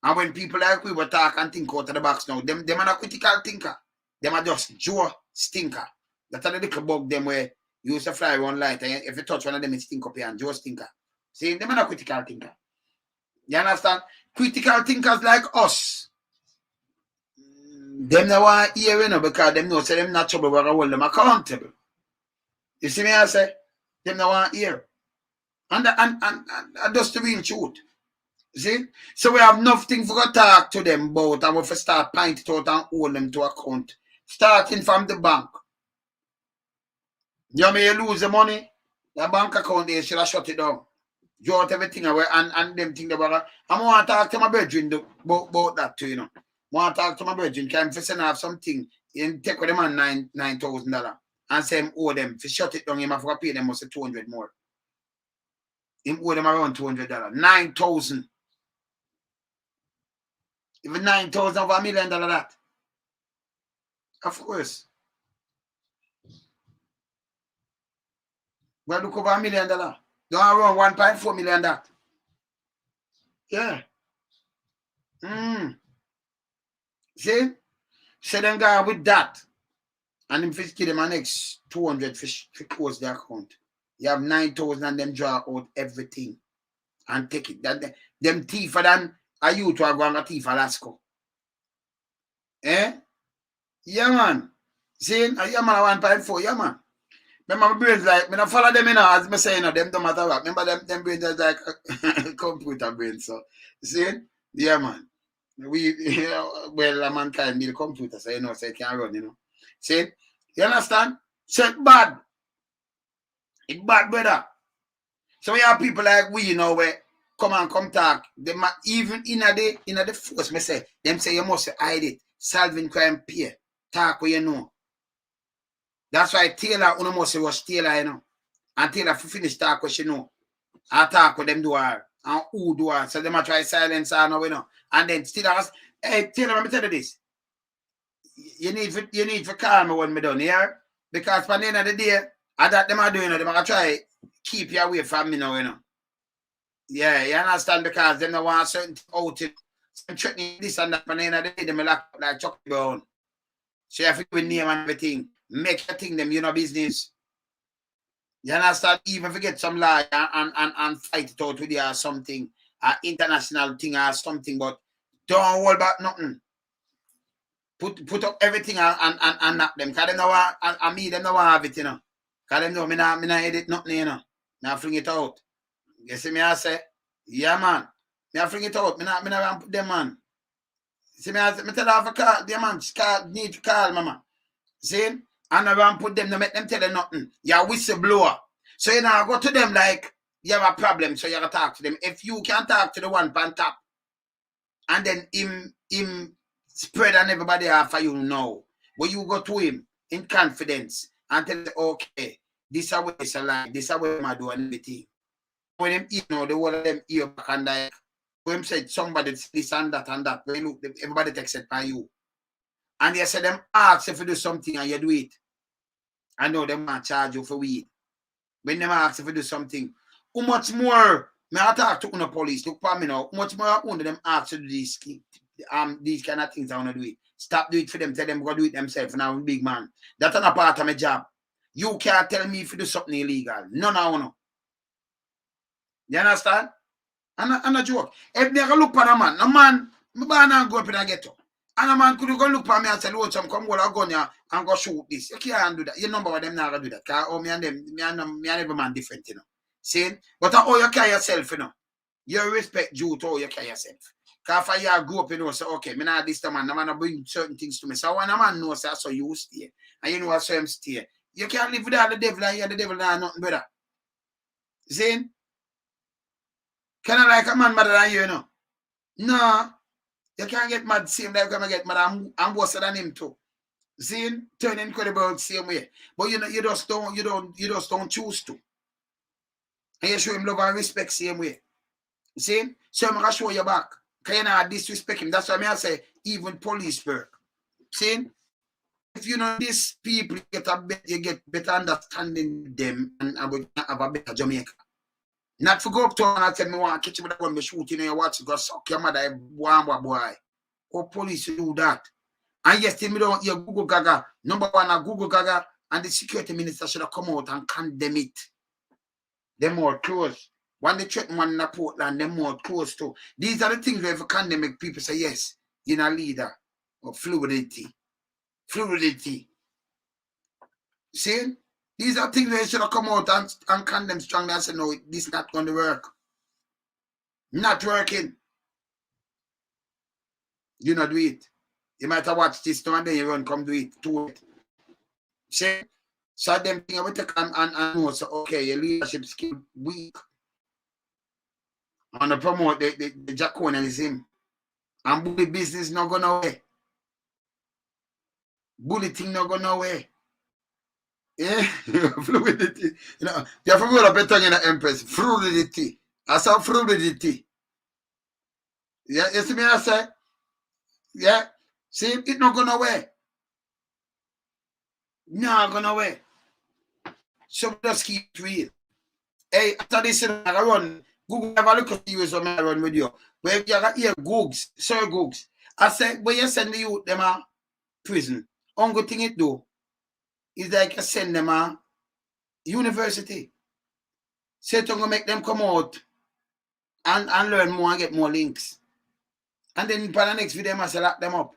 And when people like we were talk and think out of the box now, them are not critical thinker. Them are just Joe stinker. That's a little bug them where you used to fly one light and if you touch one of them, it stink up here and Joe stinker. See, them are not critical thinker. You understand? Critical thinkers like us. Them no want to hear, you know, because them know say them not trouble, we're going to hold them accountable. You see me, I say? Them no want to hear. And that's the real truth. See? So we have nothing for to talk to them about and we have to start point it out and hold them to account. Starting from the bank. You may lose the money, the bank account they should have shut it down. You out everything away and them think about it. I want to talk to my brethren about that too, you know. I want to talk to my brethren, can I send have something and take with them on $9,000 and say him owe them. If you shut it down, him have to pay them must say 200 more. Him owe them around $200. 9,000. Even 9,000 over $1 million that. Of course. We look over $1 million. Don't around 1.4 million that. Yeah. See? So then go with that. And if you give them an next 200 to close the account. You have 9,000 and them draw out everything. And take it. That them thief than a you to go and thief Alaska. Eh? Yeah, man. See? Yeah, man, 1.4. Yeah, man. Remember my brains like, I follow them, you know, as I say, you know, them don't matter what. Remember them brains are like computer brains. So, see? Yeah, man. Well, a mankind need a computer, so you know, so it can run, you know. See? You understand? So it's bad. It's bad, brother. So we have people like we, you know, where come talk. Them even in the force, me say, them say you must hide it. Solving crime peer. Talk where you know. That's why Taylor must was Taylor, you know. And Taylor finish talk what she know. I talk with them do her. And who do her. So them a try silence her now, you know. And then still ask, hey Taylor, let me tell you this. You need to call me when me done here. Because by the end of the day, I that them are doing it, them are try keep you away from me now, you know. Yeah, you understand? Because them don't want certain out it. Some threatening this and that, by the end of the day, them like chocolate brown. So you have to name and everything. Make your thing them, you know, business. You understand? Even if you get some lie and fight it out with you or something, international thing or something, but don't worry about nothing. Put up everything and knock them. Because them know and me, them know have it, you know. Because them know me not edit nothing, you know. Me not fling it out. You see me I say? Yeah, man. Me not fling it out. Me not put them, man. See me I say, me tell her to call, the man, need to call, mama. See? And I want put them, to make them tell them nothing. You're a whistleblower. So you know, go to them like you have a problem, so you have to talk to them. If you can talk to the one on top, and then him spread on everybody after you know. But you go to him in confidence and tell him, okay, this is how it's a lie, this is how I do anything. When them you know, the whole of them ear back and like when him said somebody this and that, when look, everybody takes it by you. And they said them ask if you do something and you do it. I know them might charge you for weed. When them ask if you do something, how much more? Me I talk to the police, look for me now. How much more one of them ask to do these kind of things I want to do it. Stop do it for them, tell them go do it themselves. And I'm a big man. That's not a part of my job. You can't tell me if you do something illegal. None of you know. You understand? And a joke. If they go look for a man, me born and go up in a ghetto. And a man could go look for me and say, "Lord, some come go a gun here and go shoot this." You can't do that. You number of them not gonna do that. Because me and them, me and every man different, you know. See? But how you carry yourself, you know. You respect due to how you carry yourself. Because if you grew up, you know, say, okay, me not this man, I'm gonna bring certain things to me. So when a man knows that, so you stay. And you know what so him stay. You can't live without the devil and you're the devil and nothing better. See? Kind of like a man mother than you, you know. No. You can't get mad same like I'm get mad. I'm worse than him too. See, turn incredible the same way. But you just don't choose to. And you show him love and respect same way. See? So I'm gonna show you back. Can you not disrespect him? That's why I say even police work. See? If you know these people, you get better understanding them and have a better Jamaica. Not for go up to her and tell me want to catch you with a gun, me shooting and you watch go suck your mother boy. Or police do that. And yes, me don't hear Google Gaga. Number one, a Google Gaga, and the security minister should have come out and condemn it. They're more close. When they threaten one in Portland, they're more close to. These are the things where if you condemn people say, yes, you're a leader of fluidity. Fluidity. See? These are things where you should have come out and condemn strongly and say, no, this is not going to work. Not working. You not do it. You might have watched this and then you run, come do it, do it. See? So them thing I will take and know, so okay, your leadership skill weak. And to promote the Jaconianism. And bully business not going away. Bully thing not going away. Yeah, fluidity. You know, you have to go a better in the Empress. Fluidity. I saw fluidity. Yeah, you see me I say? Yeah. See, it not going away. Not going away. So just keep it real. Hey, after this, I run. Google have a look at you so I run with you. Where you got here, Googs, Sir Googs. I said, when you send the youth them a prison, only thing it do is like you send them a university. So it's going to make them come out and learn more and get more links. And then for the next video, I must lock them up.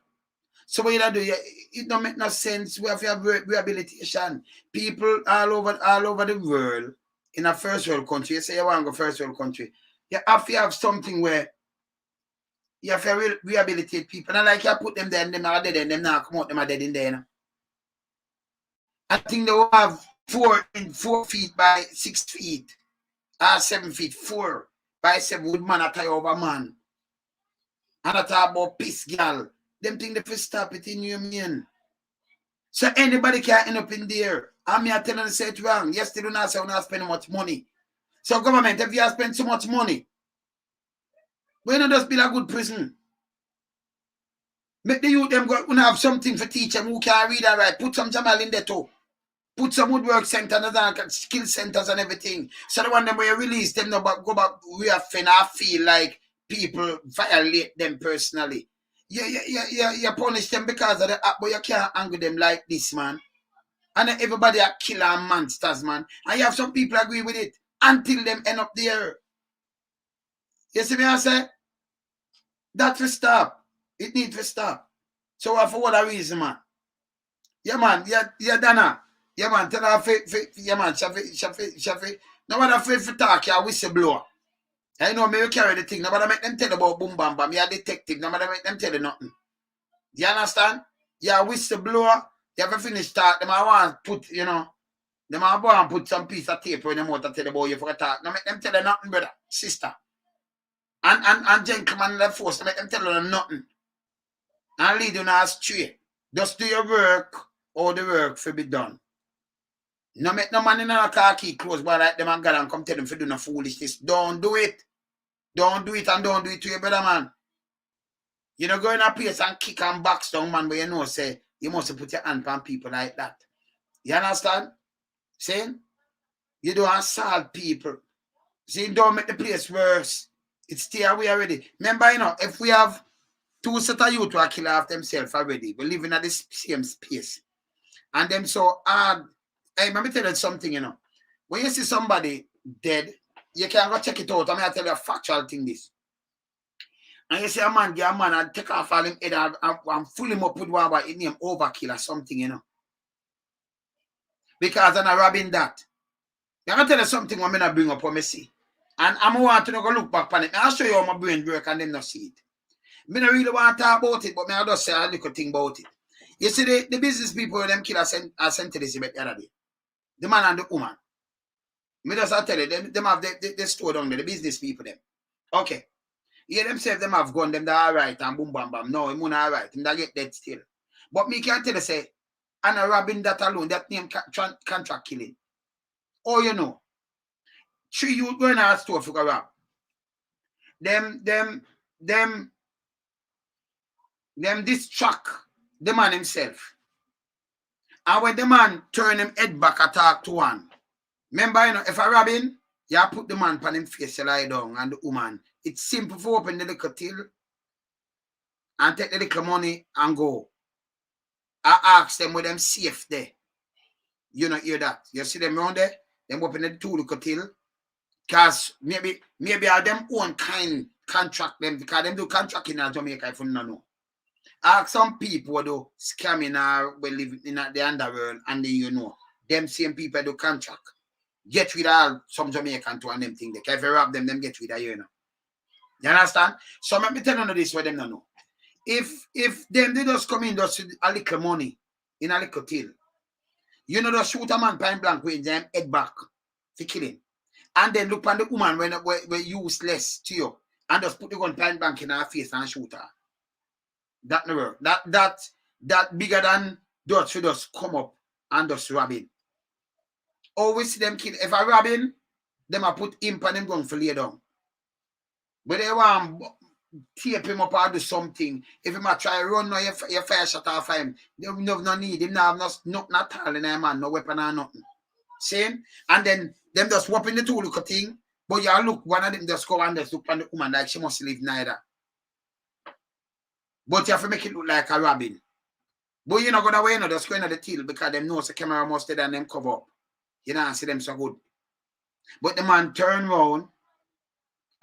So what you do, it don't make no sense. We have to have rehabilitation. People all over the world, in a first world country, you say you want to go first world country, you have to have something where you have to rehabilitate people. And like you put them there and them are dead and them now come out, them are dead in there. You know? I think they will have 4 feet by 6 feet, 7 feet, 4 by 7 would man tie over man. And I talk about piss girl. Them think they first stop it in you, man. So anybody can end up in there. I'm here telling you say it wrong. Yes, they do not say we're not spending much money. So government, if you have spent so much money, why not just build a good prison? Make the youth them go have something for teach them who can read and write. Put some Jamal in there too. Put some woodwork centers and skill centers and everything. So the one them where you release them no go back we have feel like people violate them personally. You punish them because of the act, but you can't anger them like this, man. And everybody are killer and monsters, man. And you have some people agree with it until them end up there. You see me I say? That will stop. It needs to stop. So for what reason, man? Yeah, man. Yeah, Dana. Yeah, man. Tell her, yeah, man. Shafi. Nobody afraid for talk, you're a whistleblower. I know me carry the thing. Nobody make them tell about boom bam bam. You're a detective. Nobody make them tell you nothing. Do you understand? You're a whistleblower. You have to finish talk. Them I want to put, you know, them I want to put some piece of tape on them out to tell about you for a talk. Now make them tell you nothing, brother, sister. And gentlemen in the force, to make them tell you nothing. And lead you now straight. Just do your work, all the work for be done. No make no man in a car key close by like them and God and come tell them for doing a foolishness. Don't do it. Don't do it and don't do it to your brother, man. You know, go in a place and kick and box down, man, but you know, say, you must put your hand on people like that. You understand? Saying? You don't assault people. See, don't make the place worse. It's stay away already. Remember, you know, if we have 2 set of youth who are killing off themselves already, we're living at the same space. And them so hard. Hey, let me tell you something, you know. When you see somebody dead, you can go check it out. I'm going to tell you a factual thing this. And you see a man get a man and take off all him head and fill him up with one his name overkill or something, you know. Because I'm not robbing that. I'm going to tell you something I'm going to bring up what I see. And I'm want to go look back on it. I'll show you how my brain work and them not see it. I don't really want to talk about it, but I'll just say a little thing about it. You see, the business people, them kill a sentence the other day. The man and the woman. Me just tell you, them have the store down there, the business people, them. Okay. Yeah, themselves, them have gone, them that all right, and boom, bam, bam. No, I'm not all right. Them that get dead still. But me can't tell you, say, and a robbing that alone, that name contract killing. Oh, you know. 3 youth going to a store for a rob. Them distract the man himself. And when the man turn him head back, attack to one. Remember, you know, if I robbing, you put the man on him face, you lie down, and the woman. It's simple for open the little till and take the little money and go. I ask them with them safe there. You know, hear that. You see them around there? Them open the 2 little till. Because maybe are them own kind contract them, because them do contracting in Jamaica if you don't know. Ask some people who do scamming or we live in the underworld and then you know. Them same people do contract. Get rid of some Jamaican to and them thing. If you rob them get rid of you know. You understand? So let me tell you this what them don't know. If them they just come in just a little money in a little till, you know just shoot a man point blank with them head back to kill him. And then look on the woman when useless to you and just put the gun point blank in her face and shoot her. That never that bigger than those who just come up and just robbing. Always see them kill. If I robbing, them I put him on them gun for lay down. But they want tape him up or do something. If him try run now, you fire shot off him. They no need him. Now nothing at all in a man, no weapon or nothing. Same? And then them just whopping the 2 little thing. But you look, one of them just go and just look on the woman like she must live neither. But you have to make it look like a robbing. But you're not going to win, just going to the till because them knows the camera must stay and them cover up. You don't see them so good. But the man turn around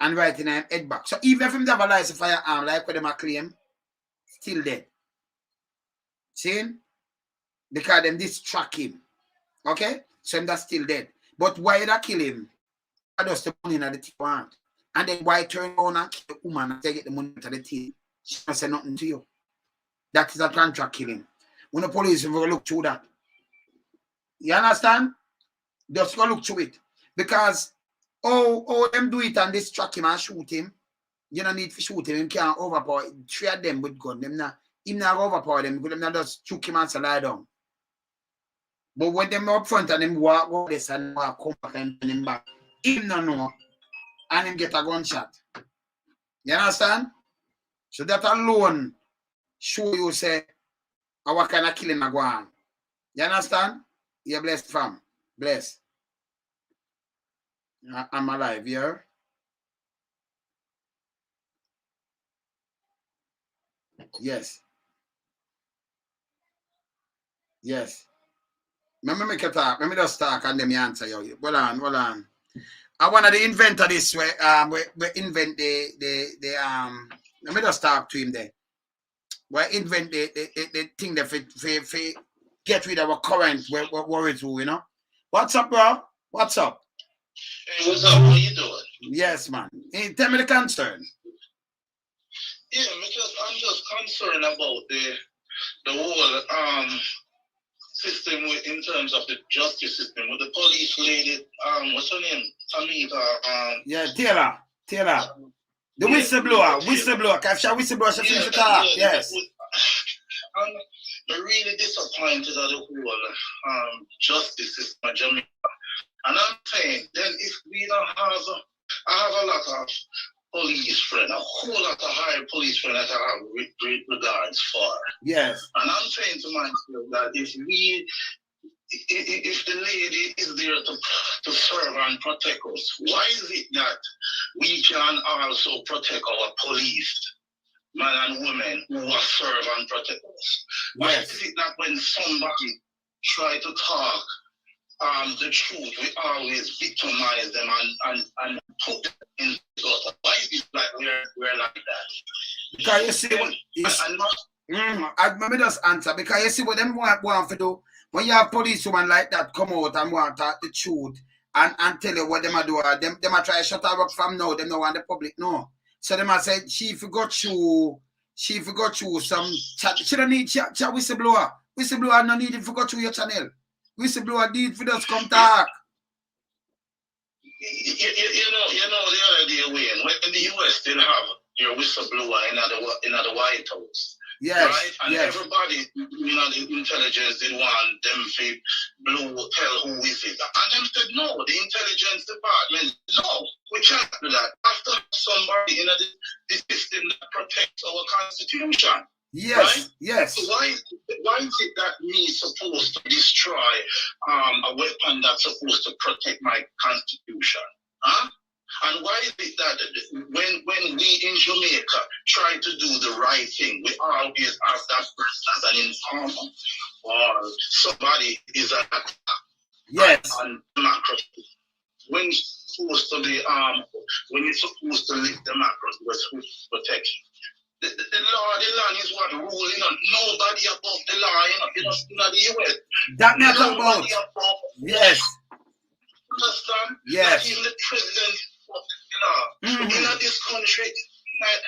and right in him head back. So even if him have a license firearm, like what them a claim, still dead. See? Because them distract him. Okay? So that's still dead. But why did I kill him? I just the money in the till want. And then why turn around and kill the woman and take the money to the till? She don't say nothing to you. That is a contract killing. When the police will look through that. You understand? Just go look through it. Because them do it and distract him and shoot him. You don't need to shoot him. You can't overpower 3 of them with gun. Him not overpower them because them not just choke him and lie down. But when them up front and them walk over this and walk come back and turn him back, him no know and him get a gunshot. You understand? So that alone show you say what kind of killing I go on. You understand? You're blessed, fam. Blessed. I'm alive here. Yes. Yes. Let me make a talk. Let me just talk and then me answer you. Hold on. I want to invent this way. We invent the let me just talk to him there. We invent the thing that for get rid of our current worries, you know. What's up, bro? What's up? Hey, what's up? How you doing? Yes, man. Hey, tell me the concern. Yeah, I'm just concerned about the whole system in terms of the justice system with the police lady. What's her name? Tamika. Yeah, Taylor. The whistleblower. Because she whistleblower, she finished the talk. Yes. I'm really disappointed at the whole justice system in Jamaica. And I'm saying, then if we don't have, I have a lot of police friends, a whole lot of high police friends that I have great regards for. Yes. And I'm saying to myself that if the lady is there to serve and protect us, why is it that we can also protect our police, men and women who are serve and protect us? Why is it that when somebody try to talk the truth, we always victimize them and put them in the gutter? Why is it like we're like that? Because you see what let me just answer. Because you see what them want to do. When you have policewoman like that come out and want to talk the truth and tell you what them are doing, them are try to shut her up from now, them know want the public know. So them are say she forgot you some chat. She don't need chat whistleblower. Whistleblower no need to forgot you your channel. Whistleblower need for us come talk. You know the idea when the US still have your whistleblower in the White House. Yes. Right? And everybody, you know, the intelligence did want them to tell who is it. And them said, no, the intelligence department, no, we can't do that. After somebody in the system that protects our constitution. Yes, right? yes. So why is it that me supposed to destroy a weapon that's supposed to protect my constitution? Huh? And why is it that when we in Jamaica try to do the right thing, we always have that person as an informer or somebody is an attack on democracy? When you're supposed to be when you're supposed to live democracy, we're supposed to protect you. The land is what ruling on. Nobody above the law, you know, not the US. That not about. Yes. Understand? Yes. Not even the president of the law. In this country,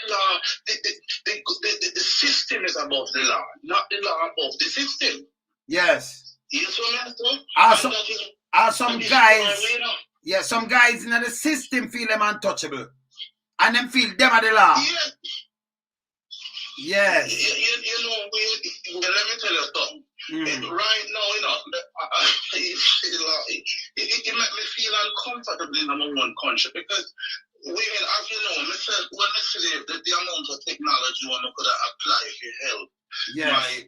law, the system is above the law, not the law above the system. Yes. Yes, some guys, yeah, some guys in the system feel them untouchable, and them feel them are the law. Yes. Yes. You know, let me tell you something. Right now, you know, it makes me feel uncomfortable in my own country because we, as you know, when I see the amount of technology one could apply to help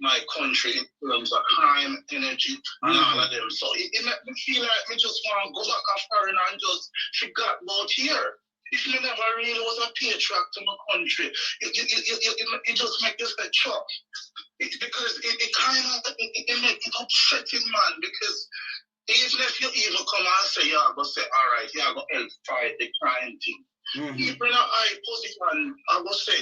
my country in terms of crime, energy, and all of them. So it makes me feel like me just want to go back after and just forget about here. If you never really was a patriot to my country, it just makes you say, chop. Because it kind of makes it upsetting, man. Because even if you even come and say, yeah, I'm going to say, all right, yeah, I'm going to help fight the crime thing. Even in a high position, I will say,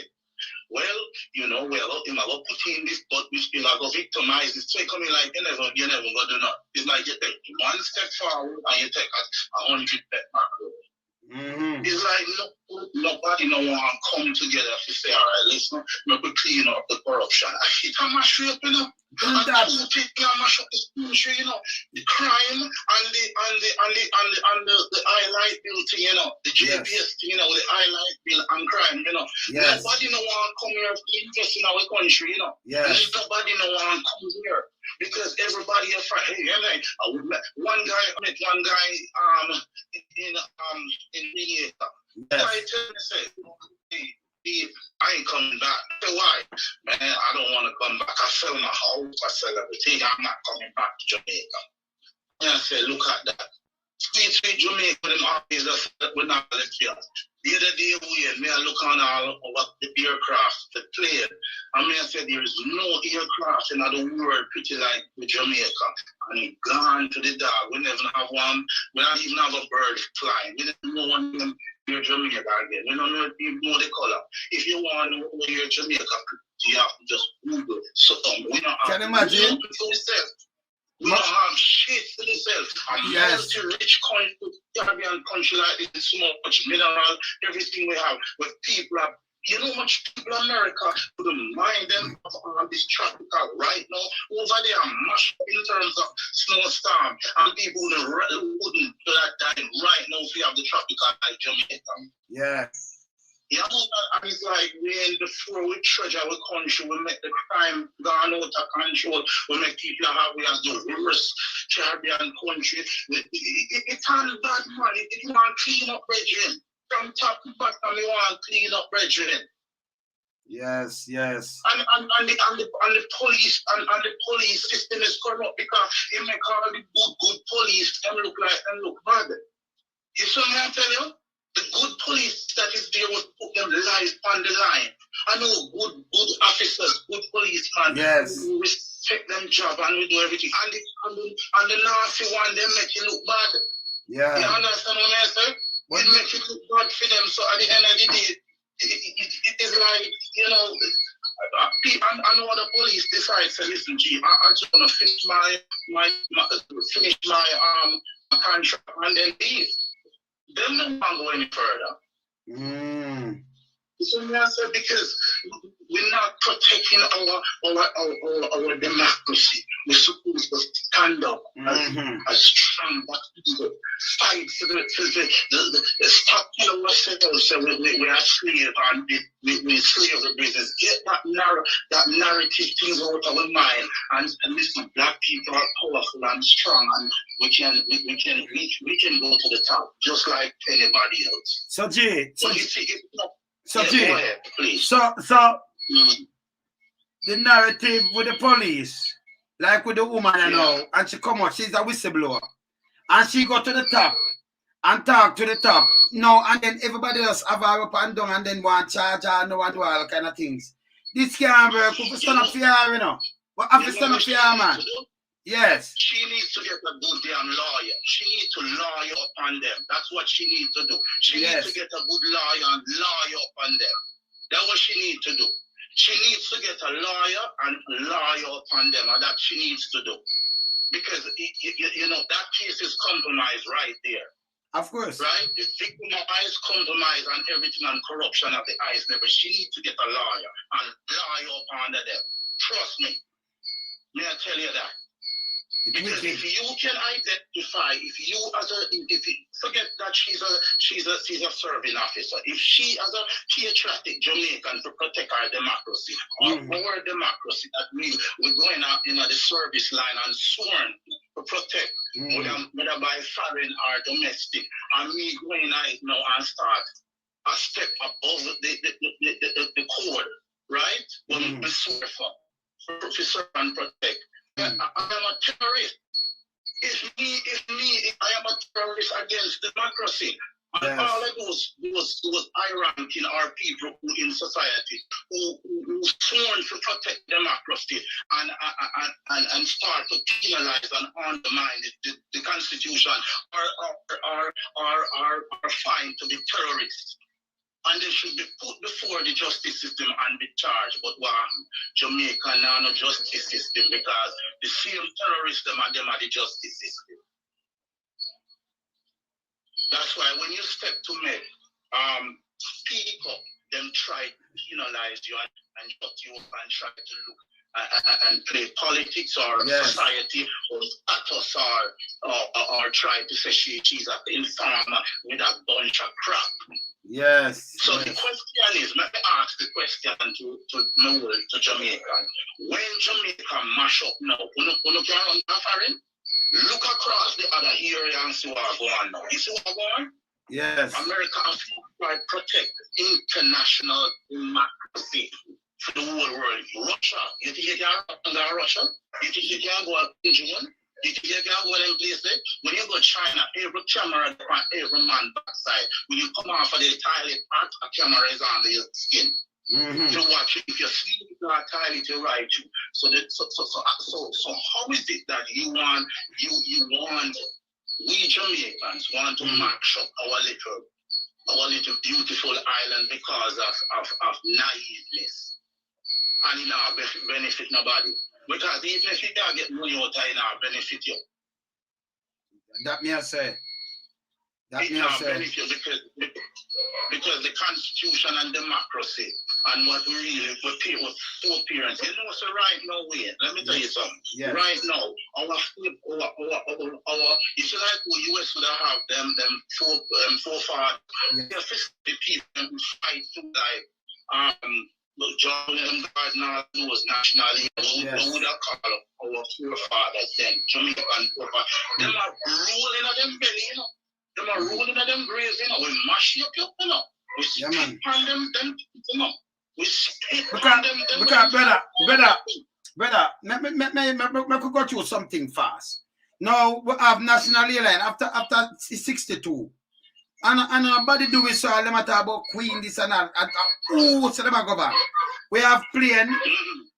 well, you know, I'm going to put in this, but we still are going to victimize this. So it coming like, you never going to do that. It's like you take one step forward and you take 100 steps backward. It's like nobody no one come together to say, all right, let's not clean up the corruption. I shit on my straight, you know. And mash up the country, you know. The crime and the highlight bill thing, you know. The JPS thing, you know, the highlight bill and crime, you know. Nobody no one come here to invest in our country, you know. Nobody no one come here. Because everybody is fighting. Hey, one guy in Jamaica. I tell me, say, I ain't coming back. Say, why? Man, I don't want to come back. I sell my house, I sell everything. I'm not coming back to Jamaica. And I said, look at that. Sweet Jamaica, them always just we're not left here. The other day, I look on all of the aircraft, the plane. I said, there is no aircraft in the world pretty like the Jamaica. And it gone to the dog. We never have one. We don't even have a bird flying. We don't know one of them near Jamaica again. We don't even know the color. If you want to know where Jamaica, you have to just Google it. So, we don't have. Can you imagine? We don't have shit to themselves. A multi-rich country, Caribbean country like this, so much mineral, everything we have. Where people are, you know, much people in America wouldn't mind them of this tropical right now. Over there, mash up in terms of snowstorm, and people wouldn't do that time right now if we have the tropical like Jamaica. Yeah. Yeah, and it's like we treasure our country, we make the crime gone out of control, we make people happy as the worst Caribbean country. It's all bad, man. It want to clean up brethren. From top to bottom, we want to clean up brethren. Yes. And the police and the police system is corrupt because it make all the good police them look like them look bad. You see what I'm telling you? The good police that is there will put them life on the line. I know good officers, good policemen who respect them job and we do everything. And the nasty one, they make it look bad. Yeah. You understand what I say? It make it look bad for them. So at the end of the day, it is like, you know, I know the police decide to listen, G, I just want to finish my contract and then leave. Them don't want to go any further. So I said, because we're not protecting our democracy. We're supposed to stand up as strong black people, fight for the stop killing ourselves. So we are slaves and we slavery business. Get that narrative things out of our mind and listen, black people are powerful and strong, and we can go to the top just like anybody else. So Jay, So the narrative with the police, like with the woman you know, and she come out, she's a whistleblower, and she go to the top and talk to the top. No, and then everybody else have her up and down and then want charge her, no one do all kind of things. This can't work. We stand up for her, you know. But after stand up for her, man. Yes. She needs to get a good damn lawyer. She needs to lawyer upon them. That's what she needs to do. She needs to get a good lawyer and lawyer upon them. That's what she needs to do. She needs to get a lawyer and lawyer upon them, and that she needs to do. Because, you know, that case is compromised right there. Of course. Right? The victimized, compromise, and everything, and corruption of the eyes never. She needs to get a lawyer and lawyer upon them. Trust me. May I tell you that? Because if you can identify, if you forget that she's a serving officer, if she as a patriotic Jamaican to protect our democracy, our democracy, that we're going out in the service line and sworn to protect, whether by foreign or domestic, and me going out now and start a step above the code, right? When we swear for serve and protect. I am a terrorist. If I am a terrorist against democracy. And all of those high-ranking are people who in society who sworn to protect democracy and start to penalize and undermine the Constitution are fined to be terrorists. And they should be put before the justice system and be charged. But Jamaica now no justice system, because the same terrorists them are the justice system. That's why when you step to make people, them try to penalize you and shut you up and try to look and play politics or society or status or try to say she's an informer with a bunch of crap. Yes. So the question is, let me ask the question to Jamaica. When Jamaica mash up now, you can run foreign? Look across the other area and see what's going on now. You see what's going on? Yes. America has to protect international democracy for the whole world. Russia, you think you can go to Russia? You think you can go to June? You think you can go to them places? When you go to China, every camera on every man's backside. When you come off of the toilet, a camera is under your skin. To watch it. If you sleep in a toilet, to write you. So how is it that you want we Jamaicans want to mash up our little beautiful island because of naiveness and in our benefit nobody? Because even if you can't get money out of it, it benefit you. That me I say. Benefit because the Constitution and democracy and what we really prepare with four parents. You know, so right now, let me tell you something. Yes. Right now, our it's like the US would have them forefathers. The people who fight for like John and Gardner was nationally who would have called our forefathers then, Jamaican forefathers. Them are ruling at them belly, you know. Them are ruling at them graves, you know. We mash you up, you know. We spit on them, you know. We spit on them. Because, brother, me could go through something fast. Now, we have national airline after 62. And nobody do it, so let me talk about Queen, this and that. So let me go back. We have plane,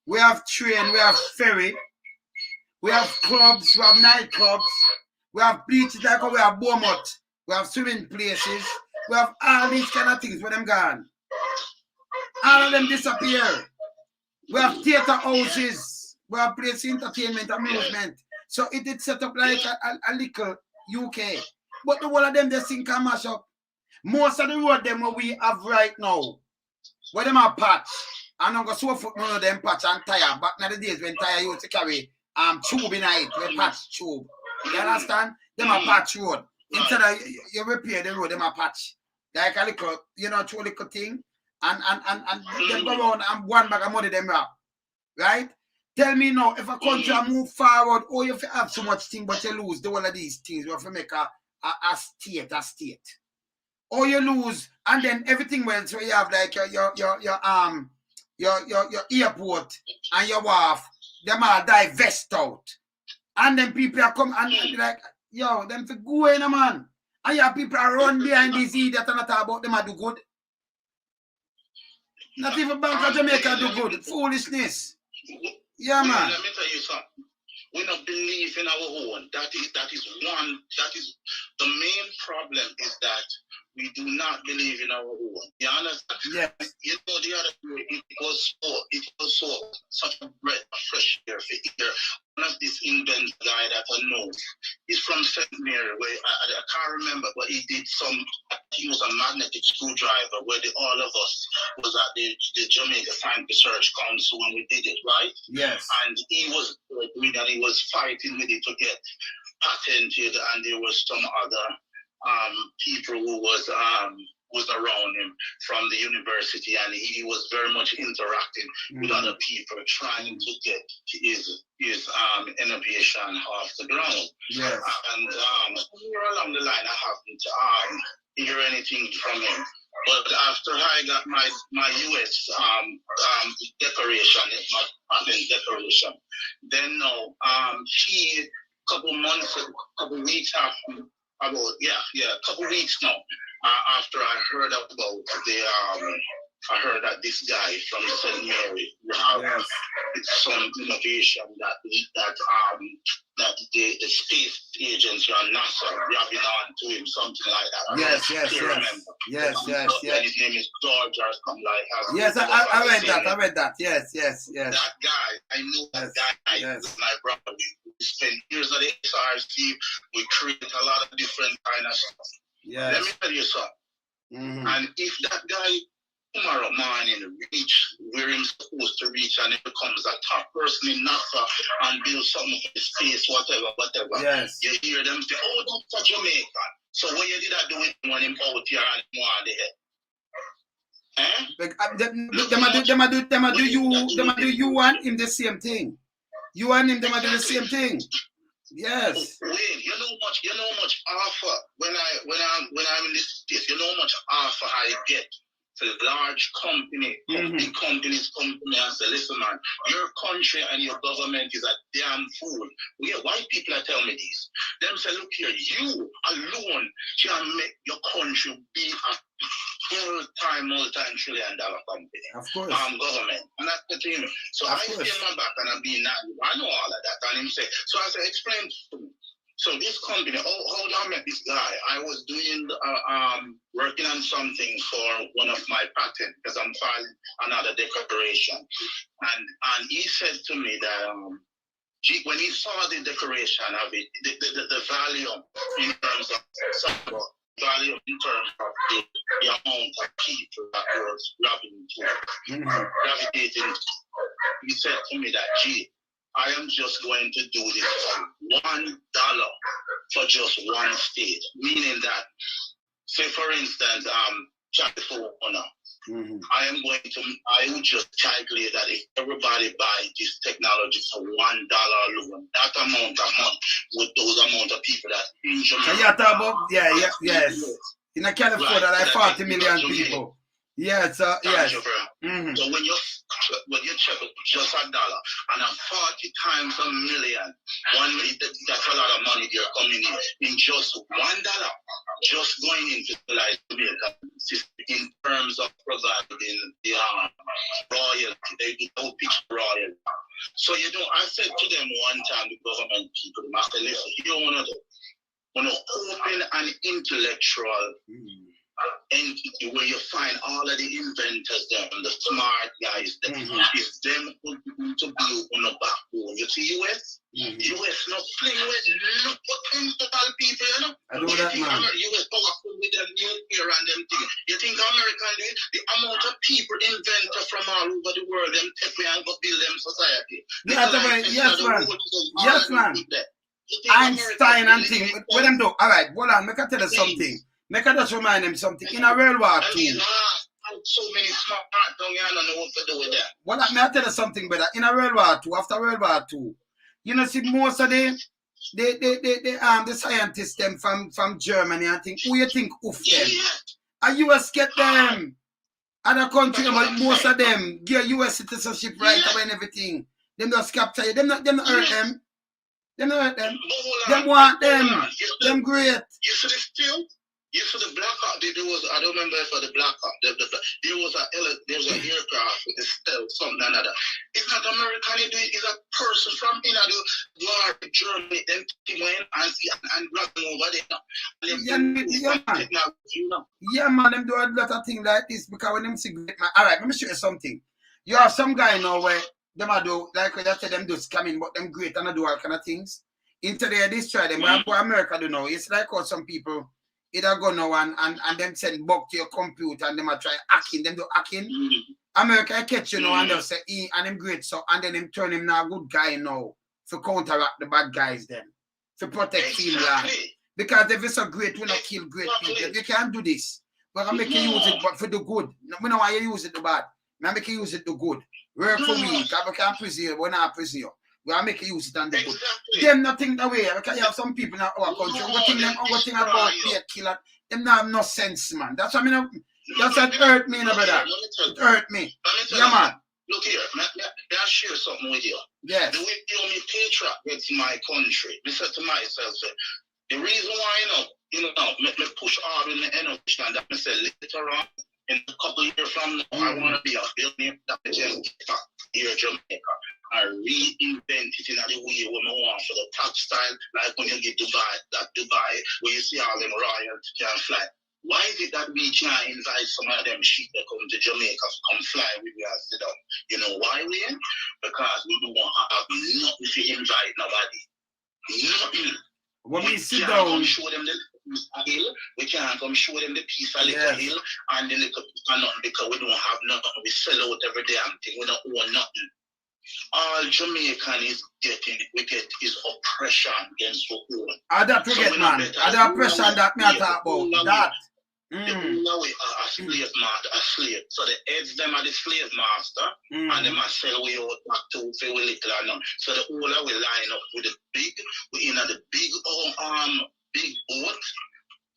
we have train, we have ferry, we have clubs, we have nightclubs, we have beaches, we have Beaumont, we have swimming places, we have all these kind of things where them gone. All of them disappear. We have theater houses, we have place entertainment, amusement. So it did set up like a little UK. But the whole of them, they sink and mash up. Most of the road them what we have right now, Where them a patch? And I'm going to sew foot one of them patch and tire. Back in the days when tire used to carry tube in it, we patch tube. You understand? Them a patch road. Instead of you repair the road, them a patch. Like a little, you know, two little thing. And them go around and one bag of money them wrap. Right? Tell me now, if a country move forward, or if you have so much thing, but you lose the one of these things, you have to make a state. Or you lose, and then everything else, so you have like your airport and your wharf, them all divest out. And then people are come and be like, yo, them to go in, man. And your people are run behind these idiots and not talk about them do good. Not even Bank of Jamaica do good. Foolishness. Yeah, man. Let me tell you something. We don't believe in our own. That is the main problem is that we do not believe in our own. You understand? Yes. You know, the other day, it was so such a breath of fresh air for here. One of these invent guy that I know, he's from St. Mary, where I can't remember, but he did he was a magnetic screwdriver where all of us was at the Jamaica Science Research Council when we did it, right? Yes. And he was fighting with it to get patented, and there was some other people who was around him from the university, and he was very much interacting with other people trying to get his innovation off the ground. Yes. And somewhere along the line, I haven't hear anything from him. But after I got my US decoration, my patent decoration, then now he couple weeks after. A couple weeks now. After I heard about I heard that this guy from St. Mary have some innovation that the space agency or NASA grabbing on to him, something like that. Yes. His name is George or something like that. Yes, I read that. Yes. That guy, I know that guy. Yes. My brother. We spent years at the SRC. We create a lot of different kind of stuff. Yes. Let me tell you something. And if that guy tomorrow morning reach where he's supposed to reach and it becomes a top person in NASA and build something for his face, whatever. Yes. You hear them say, oh, that's a Jamaican. So what you did I do it when him out here and him on the head? Them do you and him the same thing. You and him, them do the same thing. Yes. Wait, you know much offer when I'm in this space. You know how much offer I get to large company, big companies come to me and say, listen, man, your country and your government is a damn fool. White people are telling me this. Them say, look here, you alone can make your country be a multi-trillion-dollar company. Of course. Government. And that's the thing. So I stay in my back and I'm being naive. I know all of that. And him say, so I said, explain to me. So this company, how I met this guy, I was doing, working on something for one of my patents because I'm filing another declaration. And he said to me that when he saw the declaration of it, the value in terms of the amount of people that were gravitating, he said to me that, I am just going to do this for $1 for just one state. Meaning that, say for instance, California, I would just calculate that if everybody buy this technology for $1 alone, that amount of money with those amount of people that in Jamaica. So you're talking about, yes. In California, like 40 million people. Yes, yes. So when you check it, just $1 and 40 times a million, that's a lot of money they're coming in just $1, just going into the Jamaica system in terms of providing the royalty. They don't pitch royalty. So I said to them one time, the government people, I said, listen, you don't want to open an intellectual entity where you find all of the inventors, the smart guys, it's them who to build on the backbone You see US? US not playing with no potential people, you know? I know that, man. US powerful with them nuclear and them things. You think America do it? The amount of people invented from all over the world, them take and go build them society. Yes, man. Yes, man. Einstein and thing. What them do? All right, hold on. Make I tell you something. Make I just remind them something. In a World War II. So many smart down here, I don't know what to do with that. Well, may I tell you something, brother? In a World War II, after World War II, you know, see most of the scientists them from Germany and think, who you think oof them? And US get them. Other country, but most of them get US citizenship right away and everything. Them just capture you. Them not hurt them. Them not hurt them. Them want them. Them great. You see the steel? You see the Black Hawk, there was, I don't remember for the Black Hawk, there was an aircraft with the stealth, something like that. It's not American, it's a person from the war Germany, them team and black over there. Yeah, man, them do a lot of things like this because when them see great man. Alright, let me show you something. You have some guy now where them I do, like when I tell them do scamming, but them great and I do all kind of things. Into there, destroy them. What America do now, it's like how some people either go now and them send bug to your computer and them a try hacking, them do hacking. America catch you now and they'll say, and them great, so and then them turn him now a good guy now to counteract the bad guys then. To protect him land. Because if it's so great, we not kill great people. You can't do this. But I make you use it but for the good. We know why you use it the bad. I make you use it the good. Work for me, because I can't prison you, but not prison you. We are making use it and the good. Them not think that way. Because you have some people in our country who think about being killer. Them not have no sense, man. That's what I mean. That's what hurt me, brother. It hurt me. Yeah, man. Look here, I'll share something with you. Yes. The way me patriot gets my country, I said to myself, the reason why, me push hard in the innovation that I said later on, in a couple of years from now, I want to be a billionaire that just here in Jamaica. I reinvent it in the way when I want for the top style, like when you get Dubai, where you see all them royals can fly. Why is it that we can't invite some of them sheep that come to Jamaica to come fly with us sit down? You know why, Wayne? Because we don't have nothing to invite nobody. Nothing. When we sit down, show them the piece of hill. We can't come show them the piece of little hill and the little piece of nothing because we don't have nothing. We sell out every damn thing. We don't own nothing. All Jamaican is getting, we get is oppression against the own. I don't forget, man. I don't oppression that me talk about. That. The only way a slave. So the heads them are the slave master, and them are sell way out back to for little or none. So the whole we line up with the big, we in the big boat,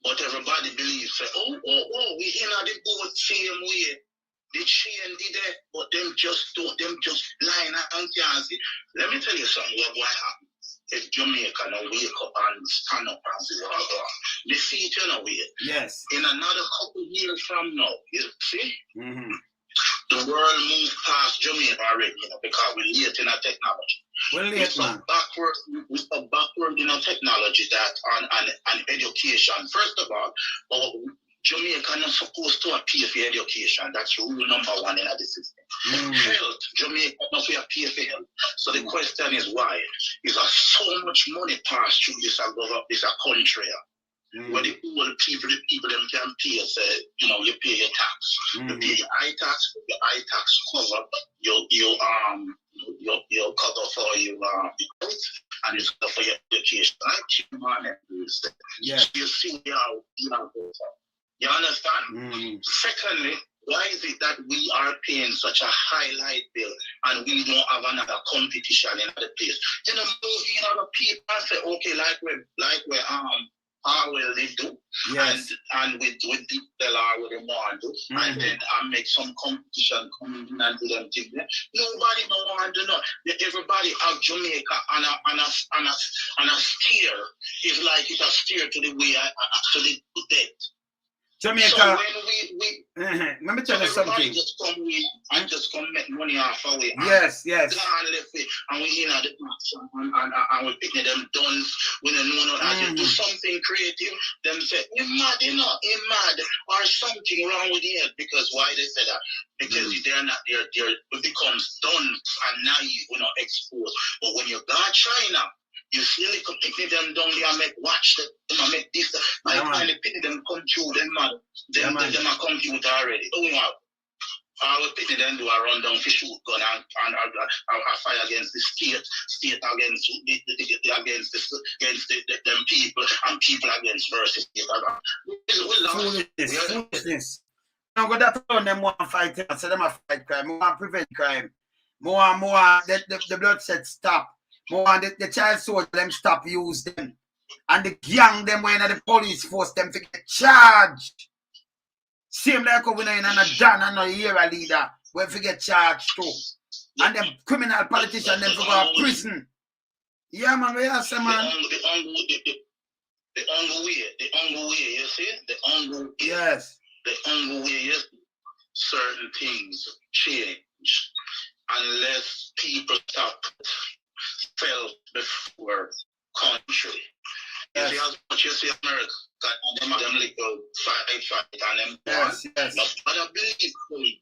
but everybody believes say, we in the boat same way. The chain did it, but them just line up and can't see. Let me tell you something what happen. If Jamaica now wake up and stand up and say, the future now wait. Yes. In another couple of years from now, you see, the world moved past Jamaica already, because we're late in our technology. We're late, man. We are backward in our technology that and education. First of all, Jamaica not supposed to pay for education. That's rule number one in the system. Health, Jamaica not pay for health. So the question is why? Is there so much money passed through this country? Where the people them can pay, say, you pay your tax. You pay your eye tax, cover your cover for your health and it's cover for your education. Yes. You see how you understand? Secondly, why is it that we are paying such a high light bill and we don't have another competition in other place? Moving other people and say, okay, like where how will they do? Yes. And with the LR with the want to do, and then I make some competition come in and do them things. Nobody no want to know. Everybody have Jamaica and a steer. It's like it's a steer to the way to the death. Jamaica. So when we let me tell you something. Just come in and just come make money off our way. Yes. And left it, and we in at the and we picking them dons. We don't know how to do something creative. Them say, you're mad, you're mad, or something wrong with the head. Because why they say that? Because they're not, it becomes done and naive, we're not exposed. But when you got China, you see little picking them down there and make watch them and make this. I find the picking them come through them mad. Them are computer already. Oh wow. I was picking them do a run down for shoot gun and fight against the state against them people and people against versus foolishness. Now go that on them want fight. I say them a fight crime. More want prevent crime. More the bloodshed stop. More the child soldier them stop use them. And the gang them when the police force them to get charged. Same like when in a Dan and a era leader when we get charged too. And them criminal politicians them go to prison. Yeah man, we have some man. The only way, you see? The only way. Yes. The only way, yes. Certain things change unless people stop self before country. Yes. You see as much you see America and them little fight and them yes. But I believe